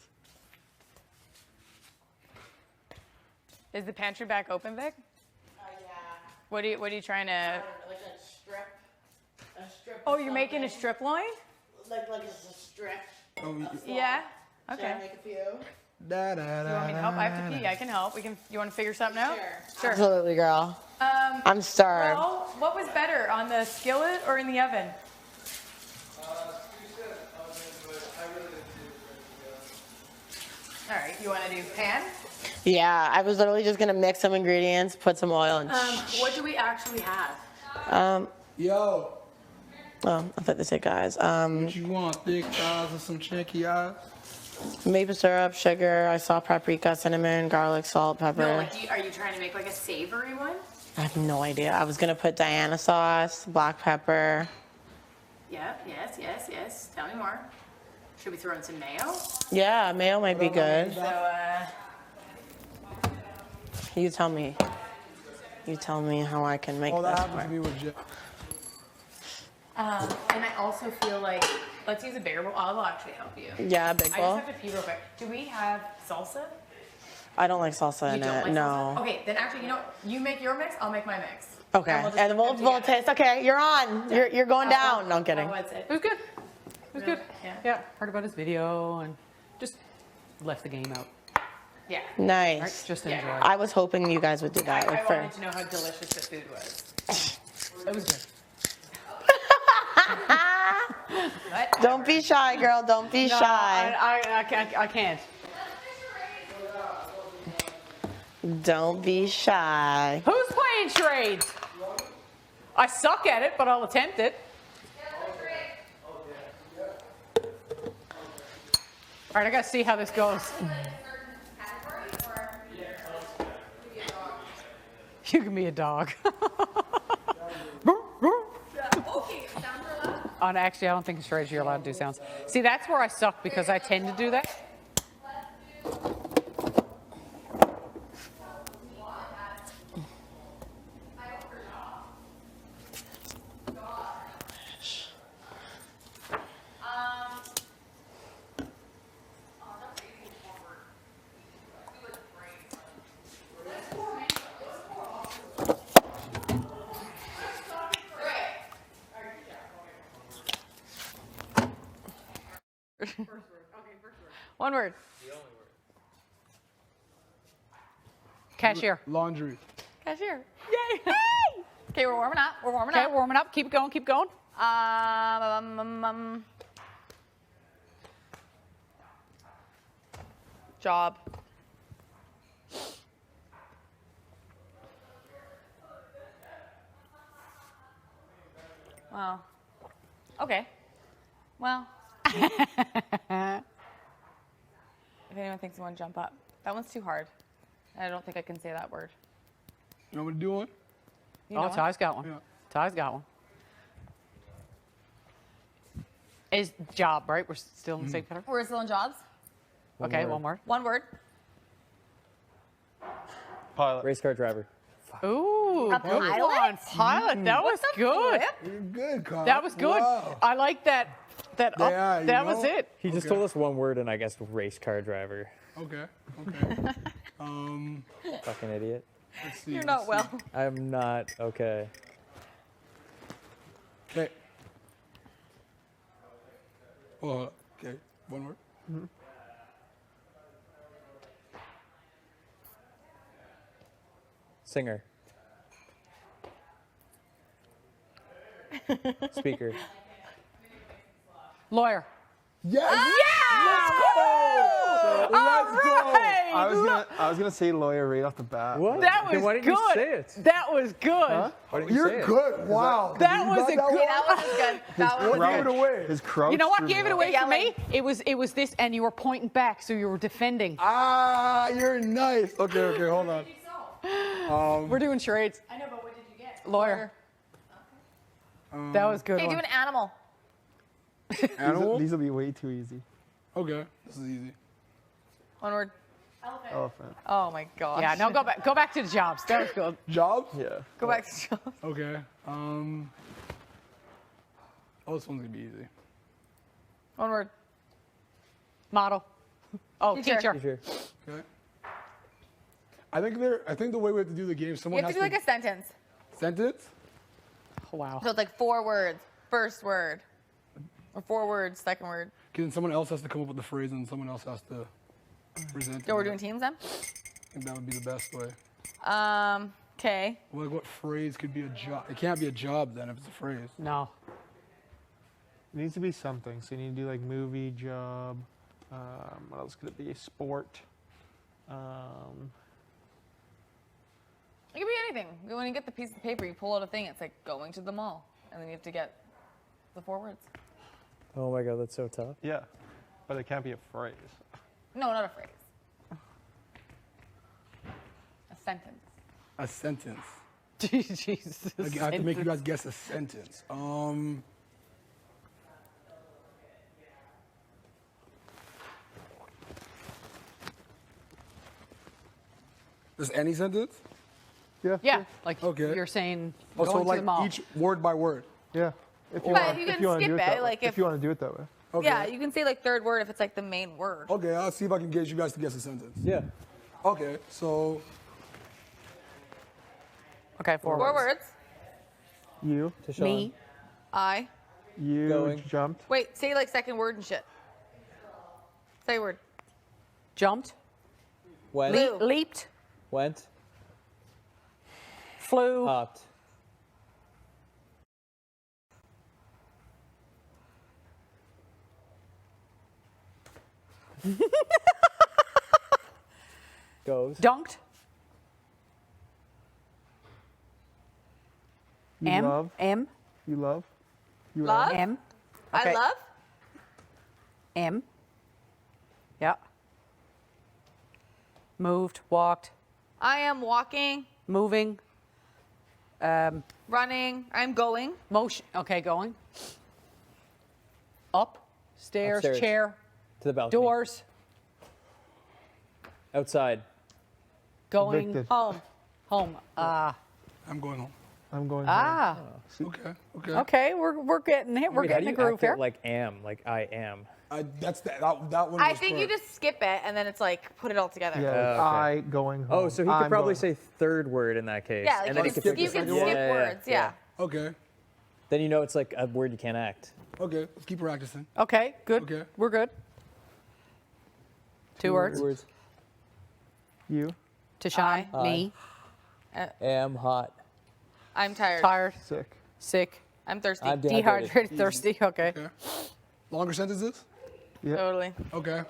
Is the pantry back open, Vic? Yeah. What are you trying to? Like a strip. Oh, you're making a strip loin? Like it's a strip. Yeah. Should Okay. I make a few? Da, da, You want me to help? I have to pee. I can help. You want to figure something out? Sure. Absolutely, girl. I'm starved. Well, what was better, on the skillet or in the oven? All right. You want to do pan? Yeah, I was literally just gonna mix some ingredients, put some oil, and. What do we actually have? Yo, Oh, I thought they said guys. what you want? Thick thighs and some chinky eyes? Maple syrup, sugar. I saw paprika, cinnamon, garlic, salt, pepper. No, like, are you trying to make like a savory one? I have no idea. I was gonna put Diana sauce, black pepper. Yeah. Yes. Tell me more. Should we throw in some mayo? Yeah, mayo might be good. So, You tell me. You tell me how I can make Oh, that this happens work. to me with Jeff. and I also feel like, let's use a bigger bowl. I'll actually help you. Yeah, big I bowl. just have to pee real quick. Do we have salsa? I don't like salsa You in don't it. like No. salsa? Okay, then actually, you know what? You make your mix, I'll make my mix. Okay. And we'll just And put them we'll together. taste. Okay, you're on. You're going down. No, I'm kidding. How was it? It was good. It was good. Yeah. Heard about his video and just left the game out. Yeah. Nice. Right? Just Yeah. enjoy. I was hoping you guys would do that. I Like wanted for, to know how delicious the food was. It was good. don't be shy, girl. Don't be No, shy. I can't. Don't be shy. Who's playing charades? I suck at it, but I'll attempt it. All right, I gotta see how this goes. You can be a dog. And actually, I don't think in charades you're allowed to do sounds. See, that's where I suck because I tend to do that. One word. The only word. Cashier. Laundry. Cashier. Yay! Okay, we're warming up. We're warming Okay, up. warming up. Keep it going. Keep going. Job. Well, okay. Well, if anyone thinks they want to jump up, that one's too hard. I don't think I can say that word. You know what to do one? You know Oh, it? Ty's got one. Yeah. Ty's got one. Is job, right? We're still in the same category? We're still in jobs. Okay, one word. One word. Pilot. Race car driver. Ooh, A good pilot? one. Pilot. That was good. You're good, Carl. That was good. Wow. I like that That Yeah, you that was know? it. He just told us one word, and I guessed race car driver. Okay. Fucking idiot. Let's see. You're not well. I'm not okay. Okay. Oh, okay. One word. Singer. Speaker. Lawyer. Yes. I was gonna say lawyer right off the bat. What? That was Then why didn't good. you say it? That was good. Why didn't you say You're it? good. Wow. That You was got a that good- one? That was good. That was What good. gave it away? His crouch. You know what threw gave me it off. away for me? Yelling. It was this, and you were pointing back, so you were defending. Ah, you're nice. Okay, hold on. We're doing charades. I know, but what did you get? Lawyer. That was a good. Okay, do one. an animal. Animal. These will be way too easy. Okay, this is easy. One word. Elephant. Oh my gosh. Yeah, no, go back to the jobs. That was good. Jobs. Yeah. Go back to jobs. Okay. Oh, this one's gonna be easy. One word. Model. Oh, Teacher. teacher. Okay. I think the way we have to do the game, You someone have has to do like a sentence. sentence. Oh, wow. So it's like 4 words. First word. Or 4 words, second word. Then someone else has to come up with the phrase, and someone else has to present. So it. we're doing teams then? I think that would be the best way. Okay. Well, like what phrase could be a job? It can't be a job then if it's a phrase. No. It needs to be something. So you need to do like movie, job. What else could it be? Sport. It could be anything. When you get the piece of paper, you pull out a thing. It's like going to the mall. And then you have to get the 4 words. Oh my god, that's so tough. Yeah. But it can't be a phrase. No, not a phrase. A sentence. A sentence. Jesus. I have to make you guys guess a sentence. Just any sentence? Yeah. Yeah, like Okay. you're saying Oh, going so to like the mall. each word by word. Yeah. If But want, you can if you want to skip do it, it, that way. like if if- you want to do it that way. Okay. Yeah, you can say like third word if it's like the main word. Okay, I'll see if I can get you guys to guess a sentence. Yeah. Okay, so Okay, 4 4 words. words. You. Tashawn. Me. I. You Going. jumped. Wait, say like second word and shit. Say a word. Jumped. Went. Blue. Leaped. Went. Flew. Hopped. Goes. Dunked. You M. love. M. You love. You Love? M. I Okay. love. M. Yeah. Moved. Walked. I am walking, Moving. running. I'm going. Motion. Okay, going. Up. Stairs. Upstairs. Chair. To the balcony. Doors. Outside. Going. Evicted. Home. Home. I'm going home. I'm going. Ah. Okay, okay. Okay, we're getting it. We're Wait, how getting do the you groove act it here. like am, like I am? That one. I was think for- you just skip it and then it's like put it all together. Yeah. okay. I going home. Oh, so he could I'm probably going. say third word in that case. Yeah, like and you then can he skip, could pick the skip second word. words. Yeah. Okay, Then you know it's like a word you can't act. okay. Let's keep practicing. Okay, good. Okay. We're good. Two words. Words. You. To shine. I. Me. Am hot. I'm tired. Tired. Sick. Sick. I'm thirsty. I'm dehydrated. Dehydrated. Thirsty. Okay. Okay. Longer sentences? Yeah. Totally. Okay.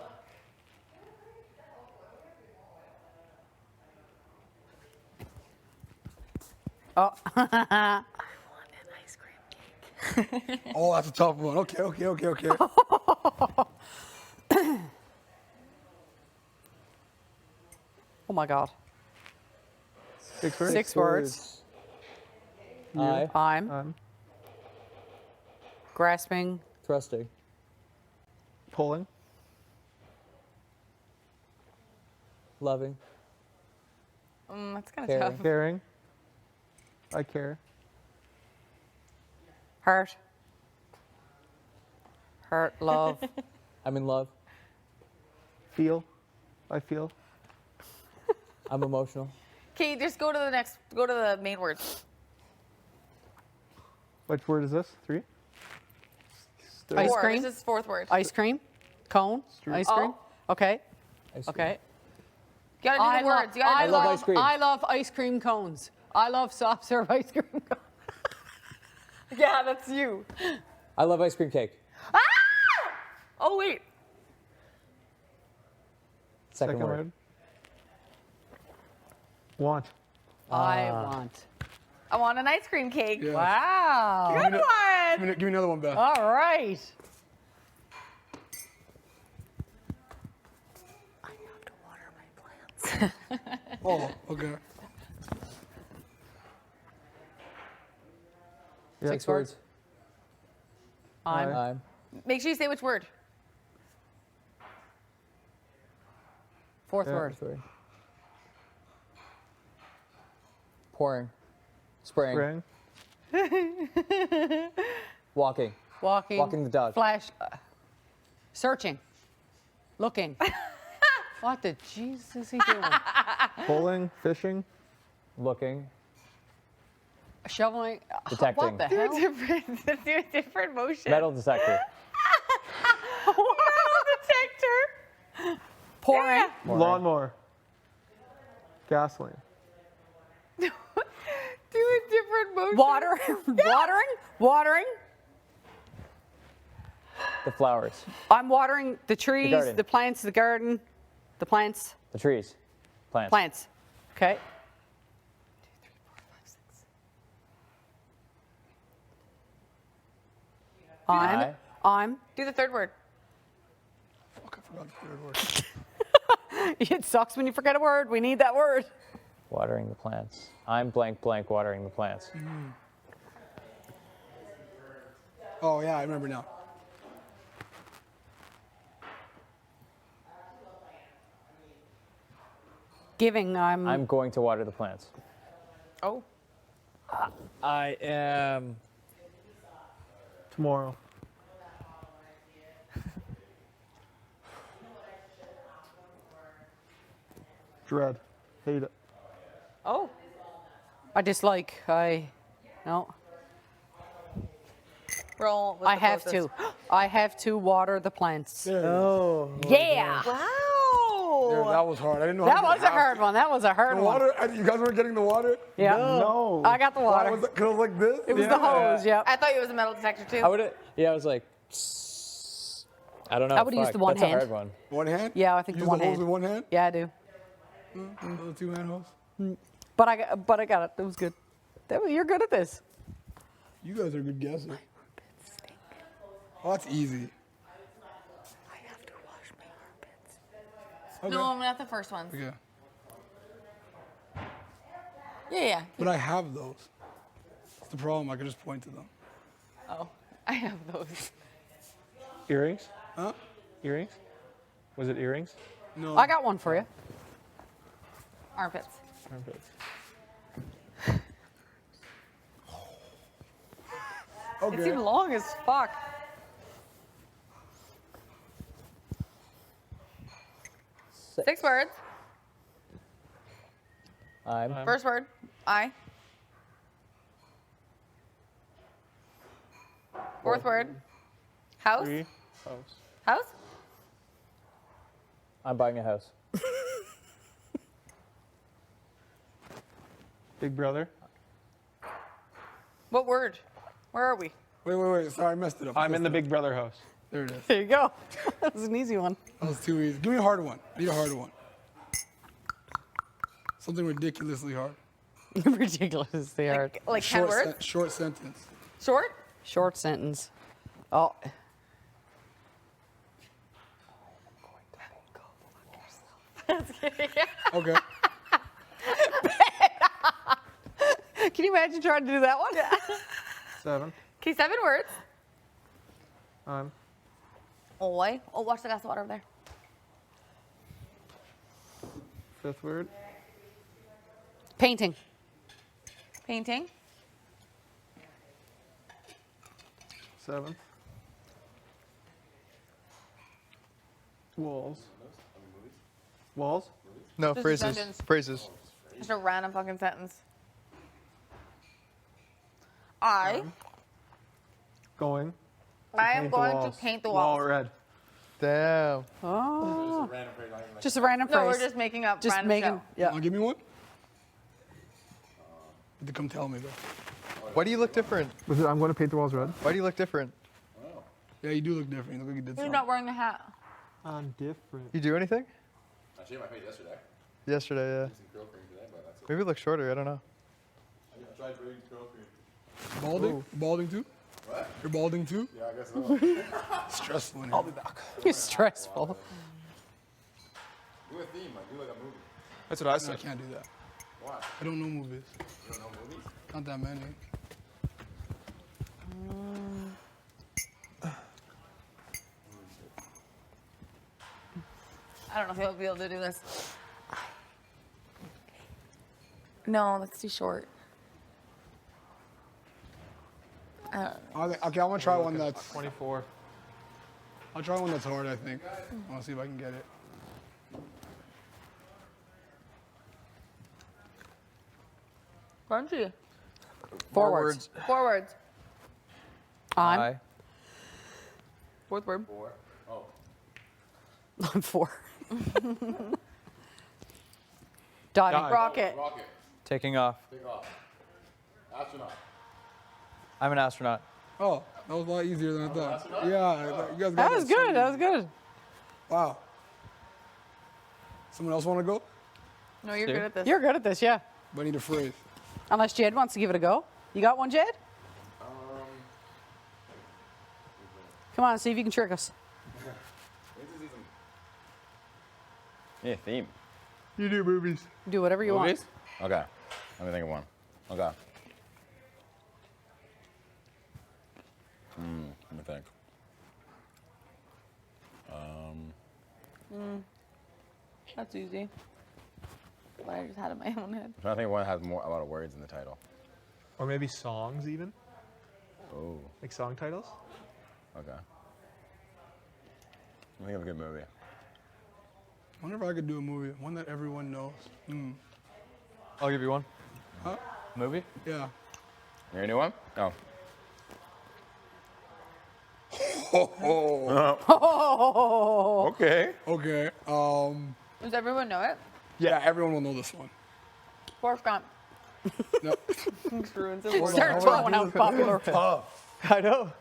Oh. Oh, that's a tough one. Okay. Oh my God. 6 words. 6 words. I. I'm grasping. Thrusting. Pulling. Loving. That's kind of Caring. tough. Caring. I care. Hurt. Hurt, love. I'm in love. Feel. I feel. I'm emotional. Okay, just go to the next. Go to the main word. Which word is this? 3? Ice Four. cream. This is fourth word. Ice cream. Cone. Ice cream. Okay. Ice cream. Okay. You gotta do the words. You gotta do love the ice cream. I love ice cream cones. I love soft serve ice cream cones. Yeah, that's you. I love ice cream cake. Ah! Oh wait. Second word. Want. I want. I want an ice cream cake. Yeah. Wow. Good one. Give me another one, Beth. All right. Oh, okay. Yeah, 6 words. I'm. I'm. Make sure you say which word. Fourth Yeah. word. Sorry. Pouring. Spraying. Spring. Walking. Walking. Walking the dog. Flash. Searching. Looking. What the Jesus is he doing? Bowling. Fishing. Looking. Shoveling. Detecting. What the Do hell? a different motion. Metal detector. Metal detector. Pouring. Pouring. Lawnmower. Gasoline. Do a different motion. Water. Watering. The flowers. I'm watering the trees, garden. the plants, the garden, the plants, The trees. Plants. plants. Okay. I'm. Do the third word. Fuck, I forgot the third word. It sucks when you forget a word. We need that word. Watering the plants. I'm blank blank watering the plants. Oh, yeah, I remember now. Giving. I'm going to water the plants. Oh. I am. Tomorrow. Dread. Hate it. Oh. I dislike. No. Roll. With I the have closest. to. I have to water the plants. Oh. Yeah. Yeah, Wow. that was hard. I didn't know That how was a hard one. That was a hard The one. water, you guys weren't getting the water? Yeah. No. I got the Why water. was it? Because it was like this? It was the hose. Yep. I thought it was a metal detector too. I would have. Yeah, I was like. I don't know. I would've used fuck, the one that's hand. a hard one. One hand? Yeah, I think Use the one the hose hand. with one hand? Yeah, I do. The two-hand hose? But I got it. That was good. You're good at this. You guys are good guessers. Oh, that's easy. I have to wash my armpits. Okay. No, not the first ones. Okay. Yeah. But I have those. That's the problem. I can just point to them. Oh, I have those. Earrings? Huh? Earrings? Was it earrings? No. I got one for you. Armpits. Armpits. Okay. It's even long as fuck. Six words. I'm. First word. I. Fourth word. House. 3. House. House. I'm buying a house. Big brother. What word? Where are we? Wait. Sorry, I messed it up. I'm in the Big Brother house. There it is. There you go. That was an easy one. That was too easy. Give me a hard one. I need a hard one. Something ridiculously hard. Ridiculously hard. Like 10 words? Short sentence. Short? Short sentence. Oh. Okay. Can you imagine trying to do that one? 7. Okay, 7 words. I'm. Oi. Oh, watch the glass of water over there. 5th word. Painting. Painting. 7th. Walls. Walls? No, Just a phrases. sentence. Phrases. Just a random fucking sentence. I Going. am Paint the going to walls. paint the Wall walls. red. Damn. Oh. Just a random phrase. No, we're just making up Just random making. shit. Yeah. Give me one. To come tell me though. Why do you look different? I'm going to paint the walls red. Why do you look different? Yeah, you do look different. You look like you did You're something. not wearing a hat. I'm different. You do anything? I shaved my face yesterday. Yesterday, yeah. Some curl cream today, but that's it. Maybe look shorter. I don't know. I tried bringing curl cream. Balding? Balding too? What? You're balding too? Yeah, I guess so. Stressful. I'll be back. It's stressful. Do a theme, like do like a movie. That's what I I said. can't do that. Why? I don't know movies. You don't know movies? Not that many. I don't know if I'll be able to do this. No, that's too short. Okay, I'm gonna try one that's. 24. I'll try one that's hard. I think. I want to see if I can get it. Crunchy. Forwards. Forwards. On. Aye. Fourth word. On 4. Dottie. Die. Rocket. Rocket. Taking off. Take off. Astronaut. I'm an astronaut. Oh, that was a lot easier than I thought. Yeah, you guys got That was so good. That was easy. good. Wow. Someone else want to go? No, you're Two. good at this. You're good at this, yeah. But I need a phrase. Unless Jed wants to give it a go. You got one, Jed? Come on, see if you can trick us. Yeah, theme. You do movies. Do whatever you Movies? Okay. Let me think of one. Okay. Let me think. That's easy. What I just had in my own head. I'm trying to think of one that has a lot of words in the title. Or maybe songs even. Oh. Like song titles. Okay. I think of a good movie. I wonder if I could do a movie, one that everyone knows. I'll give you one. Huh? Movie? Yeah. You need one? Oh. Oh. Okay. Okay. Does everyone know it? Yeah, everyone will know this one. Forrest Gump. No. Ruins it. Start throwing out popular. I know.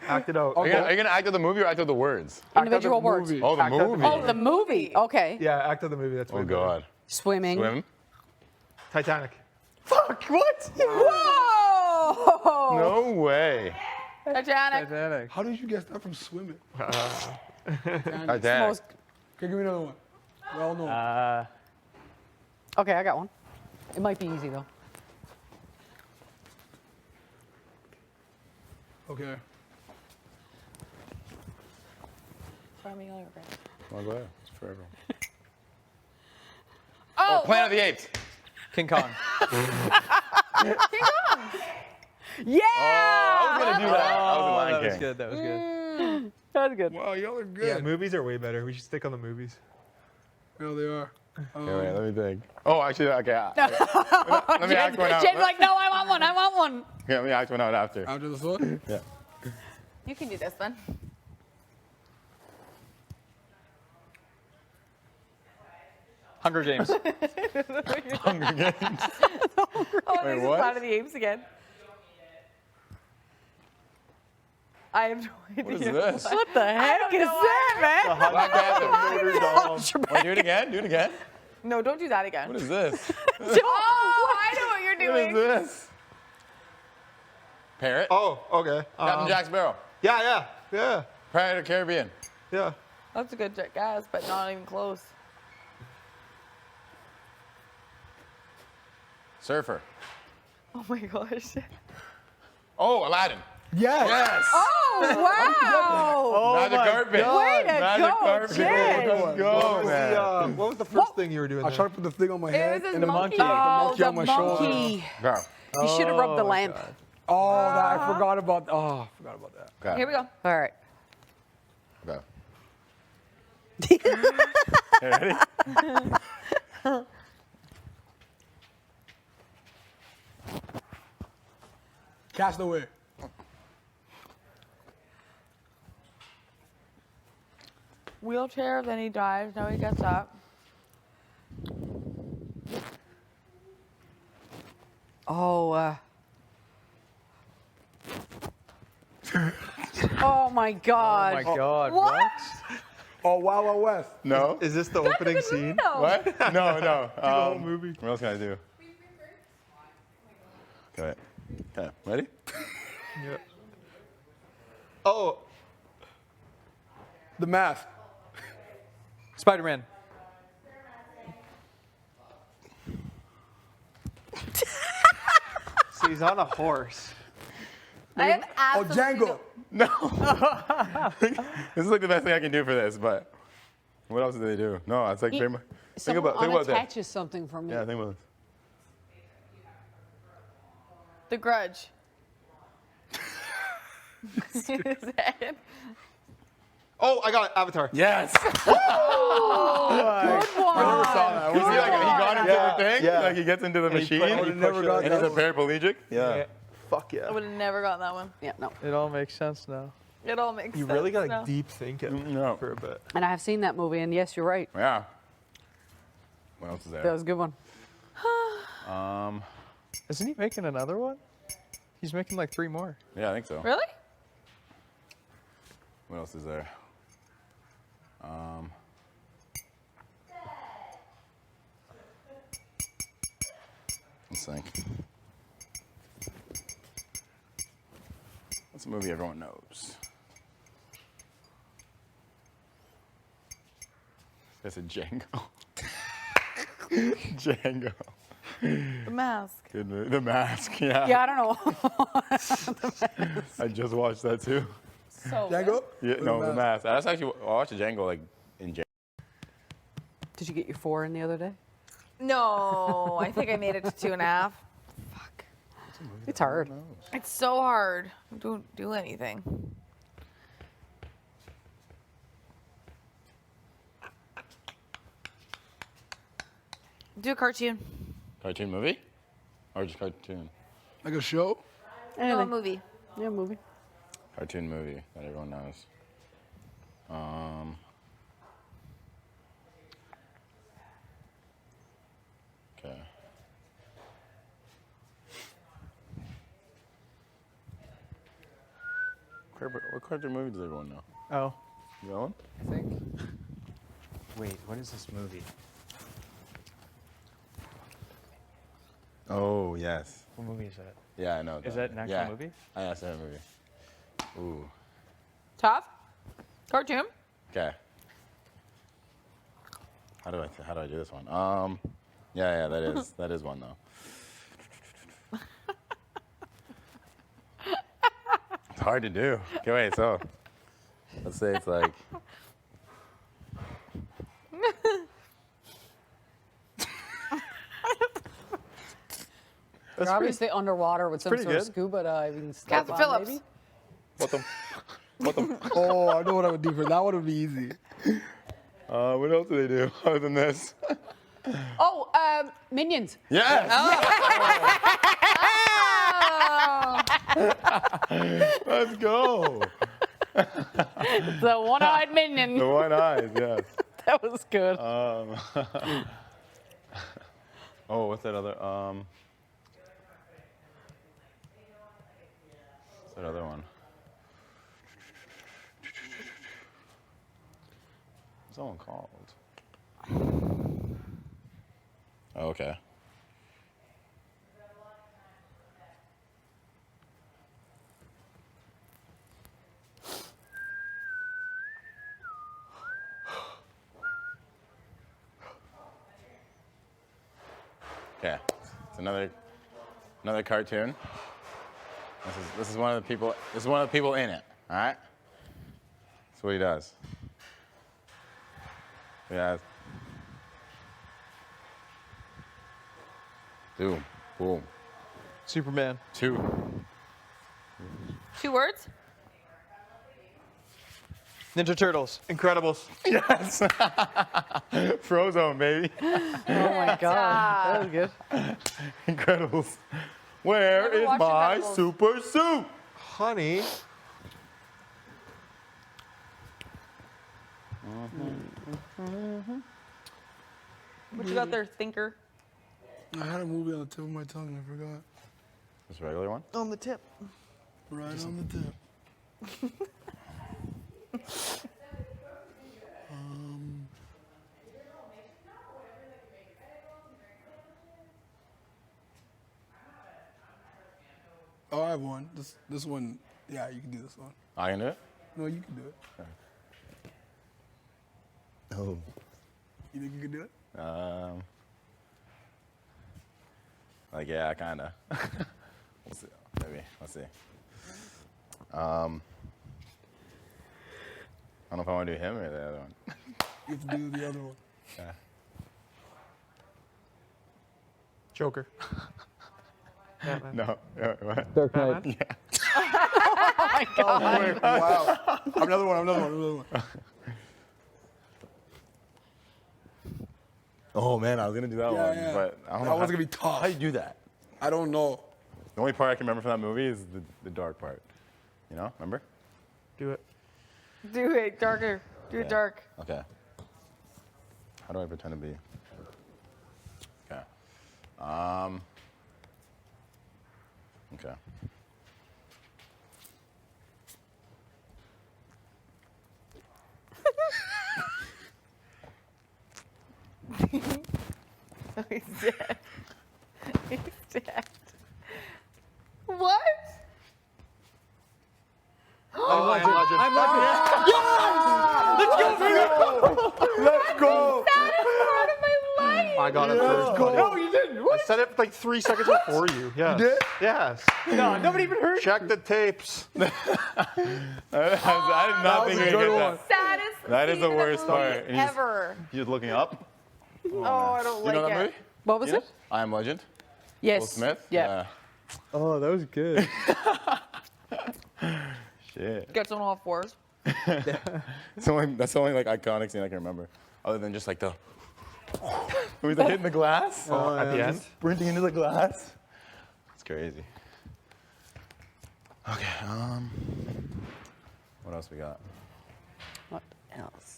Act it out. Are you gonna act out the movie or act out the words? Individual words. Oh, the Act out the movie. Oh, the movie. Okay. Yeah, act of the movie. That's Oh way better. God. Swimming. Swim? Titanic. Fuck, what? Whoa! No way. Titanic. Titanic. How did you guess that from swimming? Titanic. Most- Okay, give me another one. We all know. Okay, I got one. It might be easy though. Okay. Throw me all over. Oh, go ahead. It's forever. Oh, Planet of the Apes. King Kong. King Kong. Yeah! I was gonna do that. I was in Lion that was King. good. That was good. That was good. Wow, y'all are good. Yeah, movies are way better. We should stick on the movies. No, they are. Okay, wait, let me think. Oh, actually, okay. Let me act one out. Jed's like, no, I want one. I want one. Okay, let me act one out after. After this one? Yeah. You can do this then. Hunger Games. Hunger Games. Oh, Wait, this what? is Planet of the Apes again. I have no idea. What is this? What the heck is that, man? Black Panther. Wait, do it again. Do it again. No, don't do that again. What is this? Oh, I know what you're What is doing. this? Parrot. Oh, okay. Captain Jack Sparrow. Yeah. Pirates of the Caribbean. Yeah. That's a good guess, but not even close. Surfer. Oh my gosh. Oh, Aladdin. Yes. Yes. Oh, wow. Magic carpet. Way to Magic go, carpet. Jed. Let's go, man. What was the first thing you were doing I there? tried to put the thing on my head. It was and a the monkey. Oh, monkey the on my shoulder. monkey. Go. You should have rubbed the lamp. God. Oh, that, I forgot about. Oh, I forgot about that. Okay. Here we go. All right. Okay. ready? Castaway. Wheelchair, then he dies. Now he gets up. Oh. Oh my God. Oh my God. What? Oh, Wild Wild West. No. Is this the opening scene? What? No, no. The whole movie. What else can I do? Okay. Okay. Ready? Yeah. Oh, The Mask. Spider-Man. So he's on a horse. I have Oh, absolutely Django. No. This is like the best thing I can do for this, but what else do they do? No, it's like very much. Think about that. Unattaches something from you. Yeah, think about this. The Grudge. Oh, I got it. Avatar. Yes. Good one. I never saw that. Was he like he got into the thing? Yeah. Like he gets into the And he machine. put- I would have never got And he's a that. paraplegic. Yeah. Fuck I yeah. would have never gotten that one. Yeah, no. It all makes sense now. It all makes You sense. really got to now. deep think it No. for a bit. And I have seen that movie, and yes, you're right. Yeah. What else is That there? was a good one. Isn't he making another one? He's making like 3 more. Yeah, I think so. Really? What else is there? Let's think. What's a movie everyone knows? That's a Django. Django. The Mask. Good movie. The Mask. Yeah. Yeah, I don't know. I just watched that too. So Django? Yeah, Or no, The Mask. I watched Django like in Django. Did you get your 4 in the other day? No, I think I made it to 2.5. Fuck. It's hard. It's so hard. Don't do anything. Do a cartoon. Cartoon movie? Or just cartoon? Like a show? No, a Anything. movie. Yeah, movie. Cartoon movie that everyone knows. Okay. What cartoon movie does everyone know? Oh. You got one? I think. Wait, what is this movie? Oh, yes. What movie is that? Yeah, I know. Is that an actual yeah. movie? I asked that movie. Ooh. Tough. Cartoon. Okay. How do I do this one? Yeah, that is one though. It's hard to do. Okay, wait, so let's say it's like You're obviously underwater with some pretty sort of good. scuba diving Captain stuff on, Phillips. maybe? what the Oh, I know what I would do for that. One would be easy. what else do they do other than this? Oh, Minions. Yes! Let's go. The one-eyed minion. The one eyes, yes. That was good. Oh, what's that other? What's that other one? What's that one called? Oh, okay. Okay, it's another cartoon. This is one of the people. This is one of the people in it. All right. That's what he does. Yeah. Boom, boom. Superman. 2. 2 words. Ninja Turtles. Incredibles. Yes. Frozone, baby. Oh my god, that was good. Incredibles. Where Never is watched my Incredibles. super suit? Honey. What you got there, thinker? I had a movie on the tip of my tongue and I forgot. Just a regular one? On the tip. Right on the tip. Oh, I have one. This one, yeah, you can do this one. I can do it? No, you can do it. Oh. You think you can do it? Like, yeah, kind of. We'll see. Maybe. Let's see. I don't know if I want to do him or the other one. You have to do the other one. Okay. Joker. Batman. No. What? Dark Knight. Batman? Wow. Another one. Oh, man, I was going to do that one, Yeah. but I don't know. That one's gonna be tough. How do you do that? I don't know. The only part I can remember from that movie is the dark part. You know? Remember? Do it. Do it darker. Do it Yeah. dark. Okay. How do I pretend to be? Okay. Okay. Oh, he's dead. He's dead. What? Oh, I'm Legend. Let's go! Part of my life. I got it first. buddy. No, you didn't. I said it like 3 seconds before you. Yes. did? Yes. No, nobody even heard. Check the tapes. I did not think you would get that. Saddest That is scene the in a worst movie part. And he's- ever. You're just looking up. Oh, I don't You like know that it. movie? What was You it? know? I Am Legend. Yes. Will Smith. Yeah. Oh, that was good. Shit. Gets on all fours. That's the only like iconic scene I can remember, other than just like the. Who's like hitting the glass? Oh, at the end. Sprinting into the glass. It's crazy. Okay. What else we got? What else?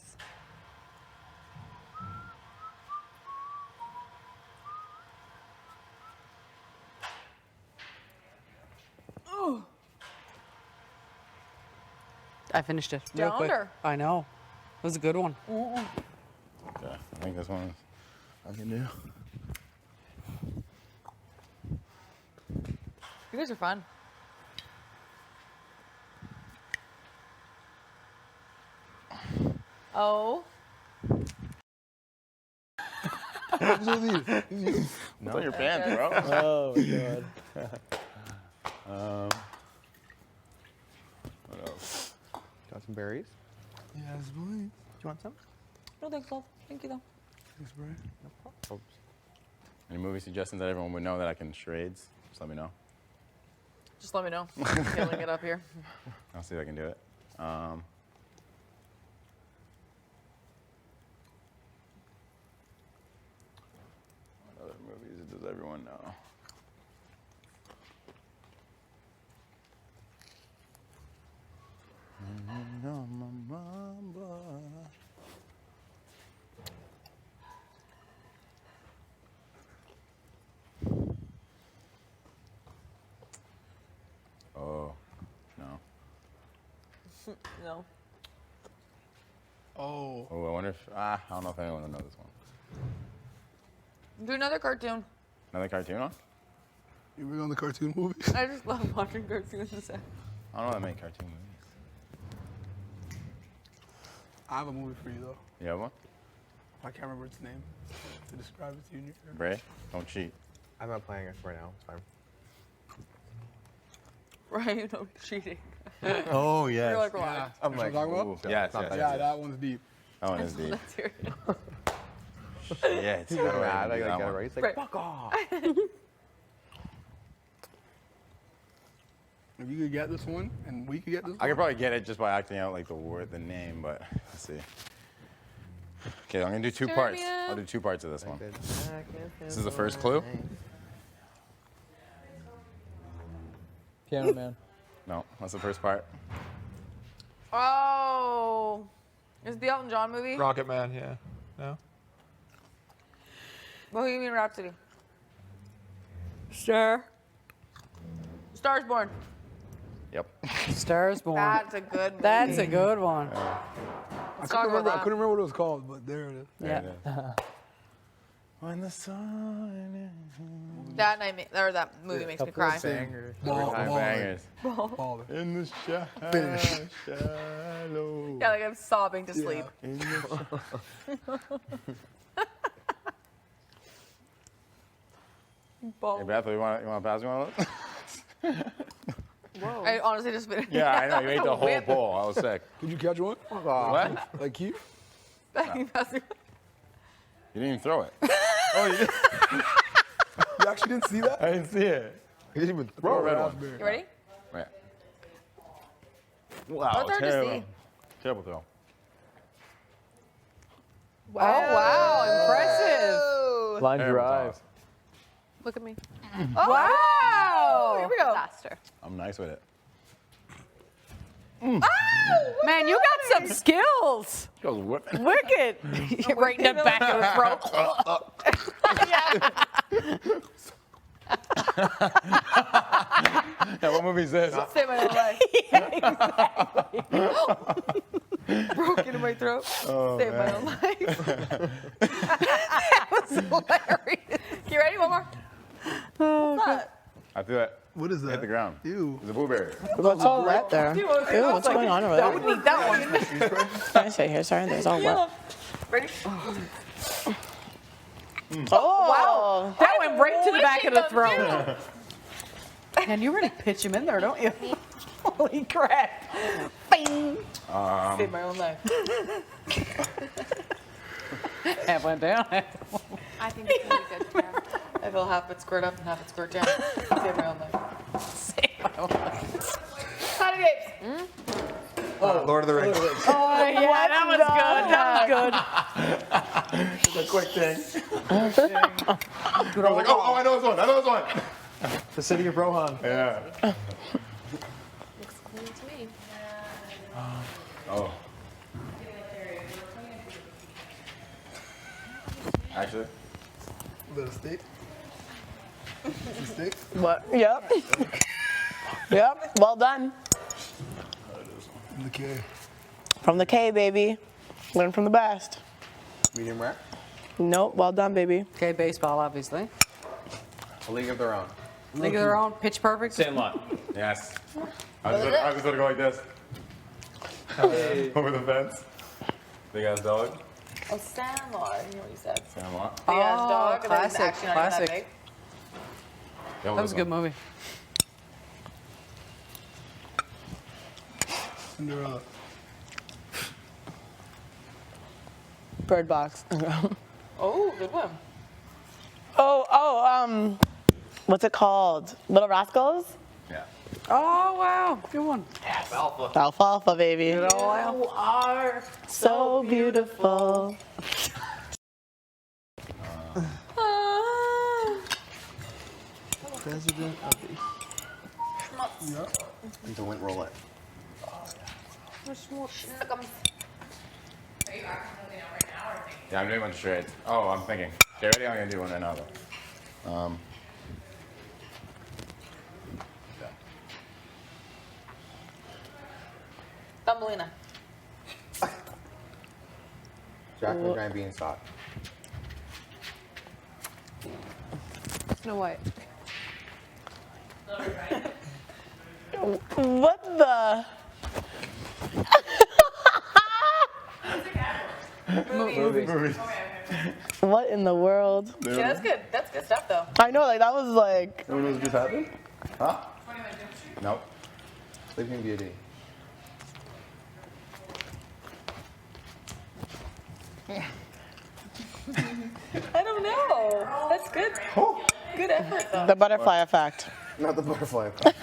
I finished it real quick. Downer. I know. It was a good one. Okay. I think this one I can do. You guys are fun. Oh. What's on your pants, bro? Oh my god. What else? Got some berries? Yes, please. Do you want some? No, thanks, love. Thank you, though. Thanks, Brian. Any movie suggestions that everyone would know that I can charades? Just let me know. Just let me know. Feeling it up here. I'll see if I can do it. What other movies does everyone know? Oh, no. No. Oh. Oh, I wonder if, I don't know if anyone will know this one. Do another cartoon. Another cartoon one? You were on the cartoon movie? I just love watching cartoons. I don't know that many cartoon movies. I have a movie for you, though. You have one? I can't remember its name to describe it to you. Bray, don't cheat. I'm not playing it right now. It's fine. Right? No cheating. Oh, yes. You're like, relax. I'm You like, know what I'm talking Ooh, about? yes, not yes, that Yeah, yes. that one's deep. That one is deep. Let's hear it. Yeah, it's he's how like do I mad. even I do gotta that get it one? right. He's like, Right. fuck off. If you could get this one, and we could get this I could probably get it just by acting out like the name, but let's see. Okay, I'm gonna do two parts. I'll do 2 parts of this one. This is the first clue. Piano Man. No, that's the first part. Oh. Is it the Elton John movie? Rocket Man, yeah. No? Bohemian Rhapsody. Star. Stars Born. Yep. Stars Born. That's a good movie. That's a good one. I couldn't remember what it was called, but there it is. Yeah. When the sun That movie makes me cry. Bangers. bangers. Baller. In the Finish. shallow. Yeah, like I'm sobbing to sleep. In the Hey Beth, you want to pass me one of those? Whoa. I honestly just finished. Yeah, I know. You ate the whole bowl. I was sick. Did you catch one? What? Like you? You didn't even throw it. Oh, you did? You actually didn't see that? I didn't see it. You didn't even throw a red one. You ready? Right. Wow, That's hard to terrible. see. Terrible throw. Oh, wow. Impressive. Line Terrible drive. toss. Look at me. Wow. Here we go. Faster. I'm nice with it. Man, you got some skills. She goes whipping. Wicked. Right in the back of the throat. Yeah, what movie is this? Save my own life. Broken in my throat. Oh, Save my own life. That was hilarious. You ready? One more. What's that? I feel it. What is that? Hit the ground. Ew. It's a blueberry. What's all that there? Ew, what's going on over I there? wouldn't eat that one. Can I say here? Sorry, there's all wet. Ready? Oh, Wow. That went right to the back of the throat. And you really pitch him in there, don't you? Holy crap. Bing. Save my own life. That went down. I think it's really good. Yeah. I feel half it squirt up and half it squirt down. Save my own life. Save my life. Planet of the Apes. Lord of the Rings. Oh, yeah, that was good. That was good. It's a quick thing. I was like, oh, I know this one. I know this one. The City of Rohan. Yeah. Looks clean to me. Oh. Actually. A little steak. Some steak. what? Yep. Yep. Well done. From the K. From the K, baby. Learn from the best. Medium rare. Nope. Well done, baby. Okay, baseball, obviously. A League of Their Own. League of their own, pitch perfect. Sandlot. Yes. I was just gonna go like this. Over the fence. Big ass dog. Oh, Sandlot. You know what you said. Sandlot. Big ass dog. And then classic, it's actually not even classic. that big. Yeah, That was a good movie. Cinderella. Bird Box. Oh, good one. What's it called? Little Rascals? Yeah. Oh, wow. Good one. Alfalfa, baby. You are so beautiful. President of the... Into Lint Roulette. Yeah, I'm doing one straight. Oh, I'm thinking. Okay, ready? I'm gonna do one right now though. Thumbelina. Jack and the Giant Beanstalk. Snow White. What the? Movies. What in the world? Yeah, that's good. That's good stuff, though. I know, like, that was like. No one knows what just happened? Huh? Nope. Sleeping Beauty. I don't know. That's good. Good effort, though. The butterfly effect. Not the butterfly effect.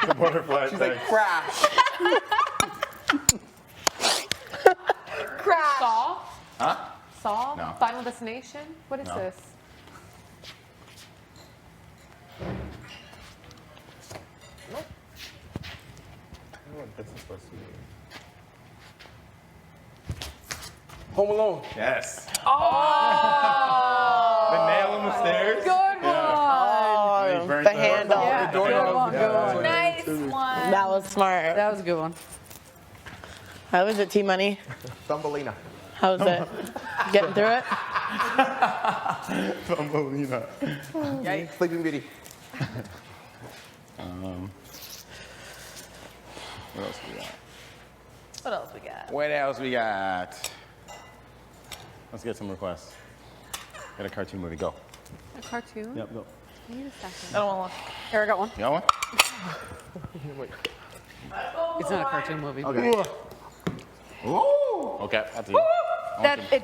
The butterfly. She's like, crash. Crash. Saw? Huh? Saw? No. Final Destination? What is No. this? I don't know what this is supposed to be. Home Alone. Yes. Oh. The nail on the stairs. Good one. He burnt The handle. Yeah, Good one, good one. Nice one. That was smart. That was a good one. How was it, T-Money? Thumbelina. How was it? Getting through it? Thumbelina. Sleeping Beauty. What else we got? What else we got? What else we got? Let's get some requests. Get a cartoon movie. Go. A cartoon? Yep, go. Wait a second. I don't want to look. Here, I got one. You got one? It's not a cartoon movie. Okay. Ooh. Okay, that's easy.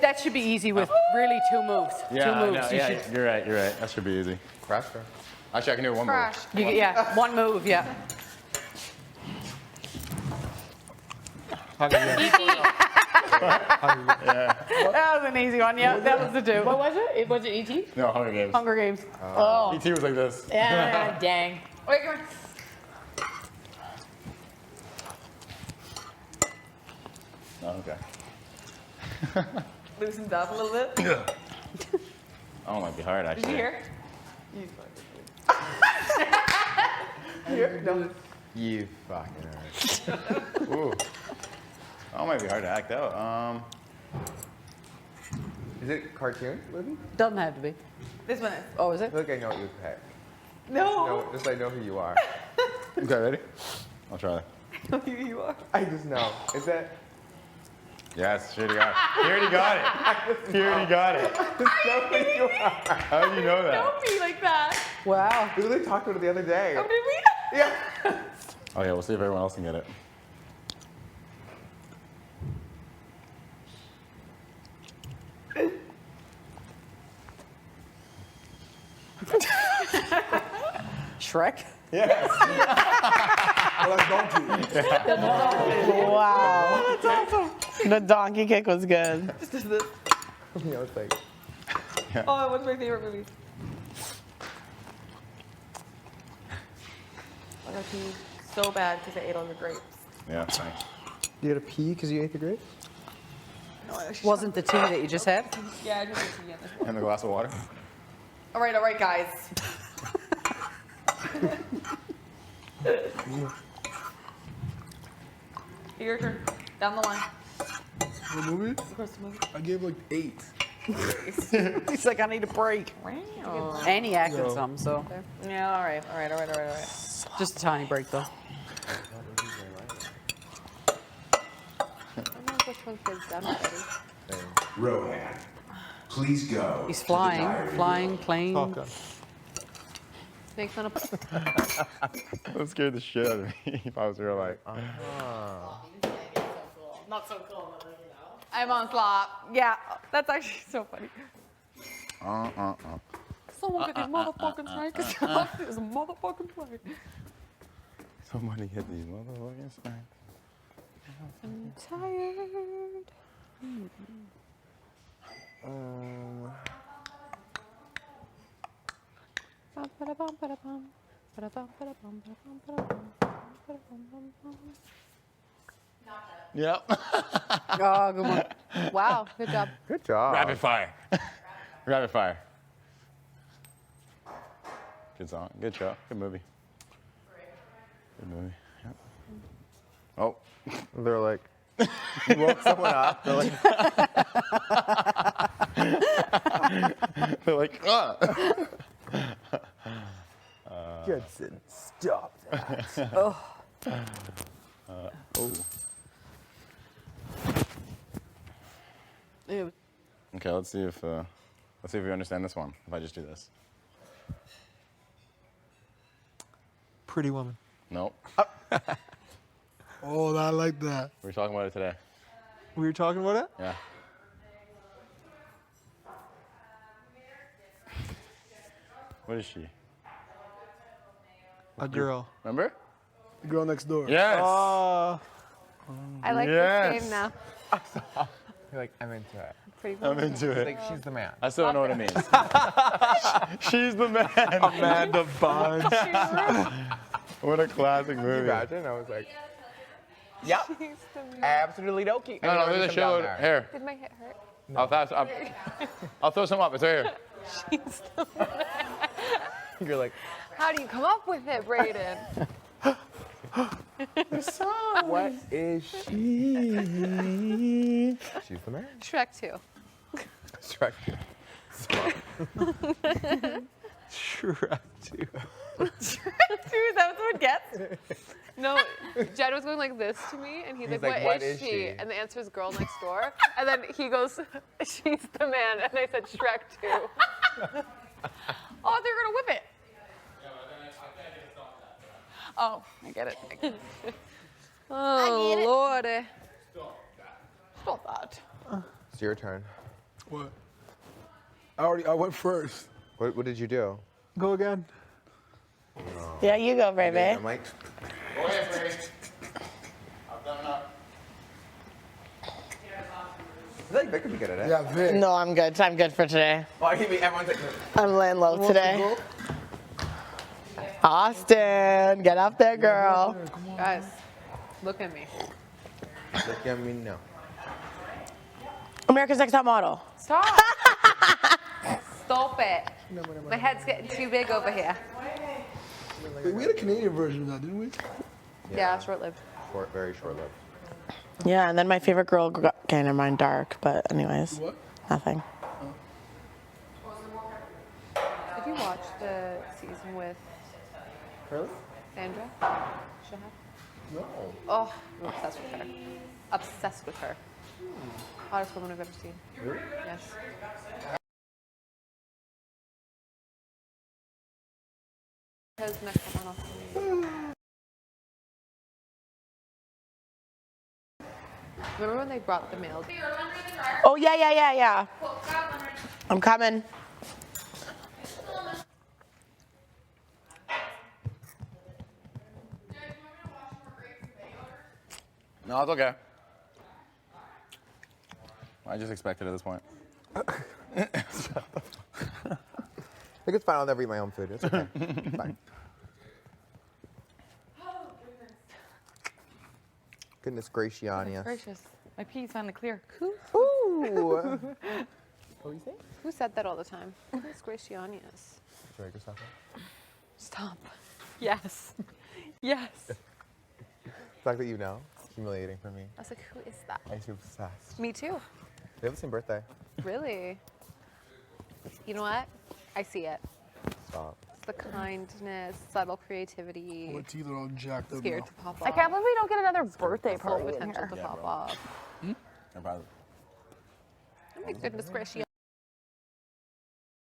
That should be easy with really 2 moves. Yeah, 2 I moves. know, You yeah, should- you're right, you're right. That should be easy. Crash Car. Actually, I can do one Crash. more. yeah, 1 move, yeah. Hunger Games. That was an easy one, yeah. That was the 2. What was it? Was it E.T.? No, Hunger Games. Hunger Games. Oh. E.T. was like this. Yeah, dang. Wait, come here. Oh, okay. Loosened up a little bit. Oh, it might be hard, actually. Did you hear? You fucking nerd. Ooh. Oh, it might be hard to act out. Is it cartoon movie? Doesn't have to be. This one is. Oh, is I it? feel like I know what you pick. No. No, just I know who you are. Okay, ready? I'll try that. I know who you are. I just know. Is that? Yes, she already got it. He already got it. He already got it. Just know who you are. How do you know that? Don't be like that. Wow. We literally talked about it the other day. Oh, did we? Yeah. Okay, we'll see if everyone else can get it. Shrek? Yes. Well, that's donkey. Wow. That's awesome. The donkey kick was good. You know, it's like. Oh, what's my favorite movie? I got pee so bad because I ate all the grapes. Yeah, thanks. You had to pee because you ate the grapes? No, I actually Wasn't the tea that you just had? Yeah, I just ate tea again. And a glass of water? All right, guys. Your turn. Down the line. The movie? Across the movie. I gave like 8. He's like, I need a break. Wow. And he acted some, so. Yeah, all right. Just a tiny break, though. I don't know which one kids done already. Rohan, please go. He's to the flying, diary flying, room. plane. Top Gun. Snakes on a. That scared the shit out of me if I was real like. Not so cool, but you know. I'm on flop. Yeah, that's actually so funny. Someone get these motherfucking snakes off this motherfucking plane. Somebody hit these motherfucking snacks. I'm tired. Yep. Oh, good one. Wow, good job. Good job. Rapid fire. Rapid fire. Good song. Good show. Good movie. Good movie. Yep. Oh. They're like, you woke someone up. They're like, They're like, ah. Judson, stop that. Oh. Oh. Ew. Okay, let's see if we understand this one. If I just do this. Pretty Woman. Nope. Oh, I like that. We were talking about it today. We were talking about it? Yeah. What is she? A girl. Remember? The girl next door. Yes. I like Yes. this game now. You're like, I'm into it. Pretty I'm cool. into it. Like, she's the man. I still don't know what it means. She's the man. Amanda Bunch. What a classic Can you movie. imagine? I was like, yep. Absolutely dokie. No, there's a shitload. Here. Did my hit hurt? I'll throw some up. It's right here. She's the man. You're like, How do you come up with it, Brayden? what is she? She's the man. Shrek 2. Shrek. Shrek 2. Shrek 2, is that what it gets? No, Jed was going like this to me, and he's like, what is she? And the answer is girl next door. And then he goes, she's the man. And I said, Shrek 2. Oh, they're gonna whip it. Oh, I get it. Oh, Lordy. Stop that. It's your turn. What? I went first. What did you do? Go again. Yeah, you go, baby. I'm like, Go ahead, Brady. I've done enough. I feel like Vic could be good at it. Yeah, Vic. No, I'm good. I'm good for today. Well, everyone's like, I'm laying low today. Austin, get up there, girl. Guys, look at me. look at me now. America's Next Top Model. Stop. Stop it. My head's getting too big over here. Wait, we had a Canadian version of that, didn't we? Yeah, short-lived. Very short-lived. Yeah, and then my favorite girl. Okay, never mind, dark. But anyways, What? nothing. Did you watch the season with Really? Sandra? Shahab? No. Oh, I'm obsessed with her. Obsessed with her. Hottest woman I've ever seen. Really? Yes. Because next one off. Remember when they brought the mail? Oh yeah. I'm coming. No, it's okay. I just expect it at this point. I think it's fine. I'll never eat my own food. It's okay. It's fine. Goodness gracious. Gracious. My pee's finally clear. Who? Ooh. What do you say? Who said that all the time? Goodness gracious. Drag yourself up. Stop. Yes. Yes. The fact that you know, it's humiliating for me. I was like, who is that? I used to be obsessed. Me too. They have the same birthday. Really? You know what? I see it. Stop. It's the kindness, subtle creativity. My teeth are all jacked up Scared now. to pop off. I can't believe we don't get another birthday Full party in potential here. to Yeah, pop bro. off. No problem. Oh my goodness gracious.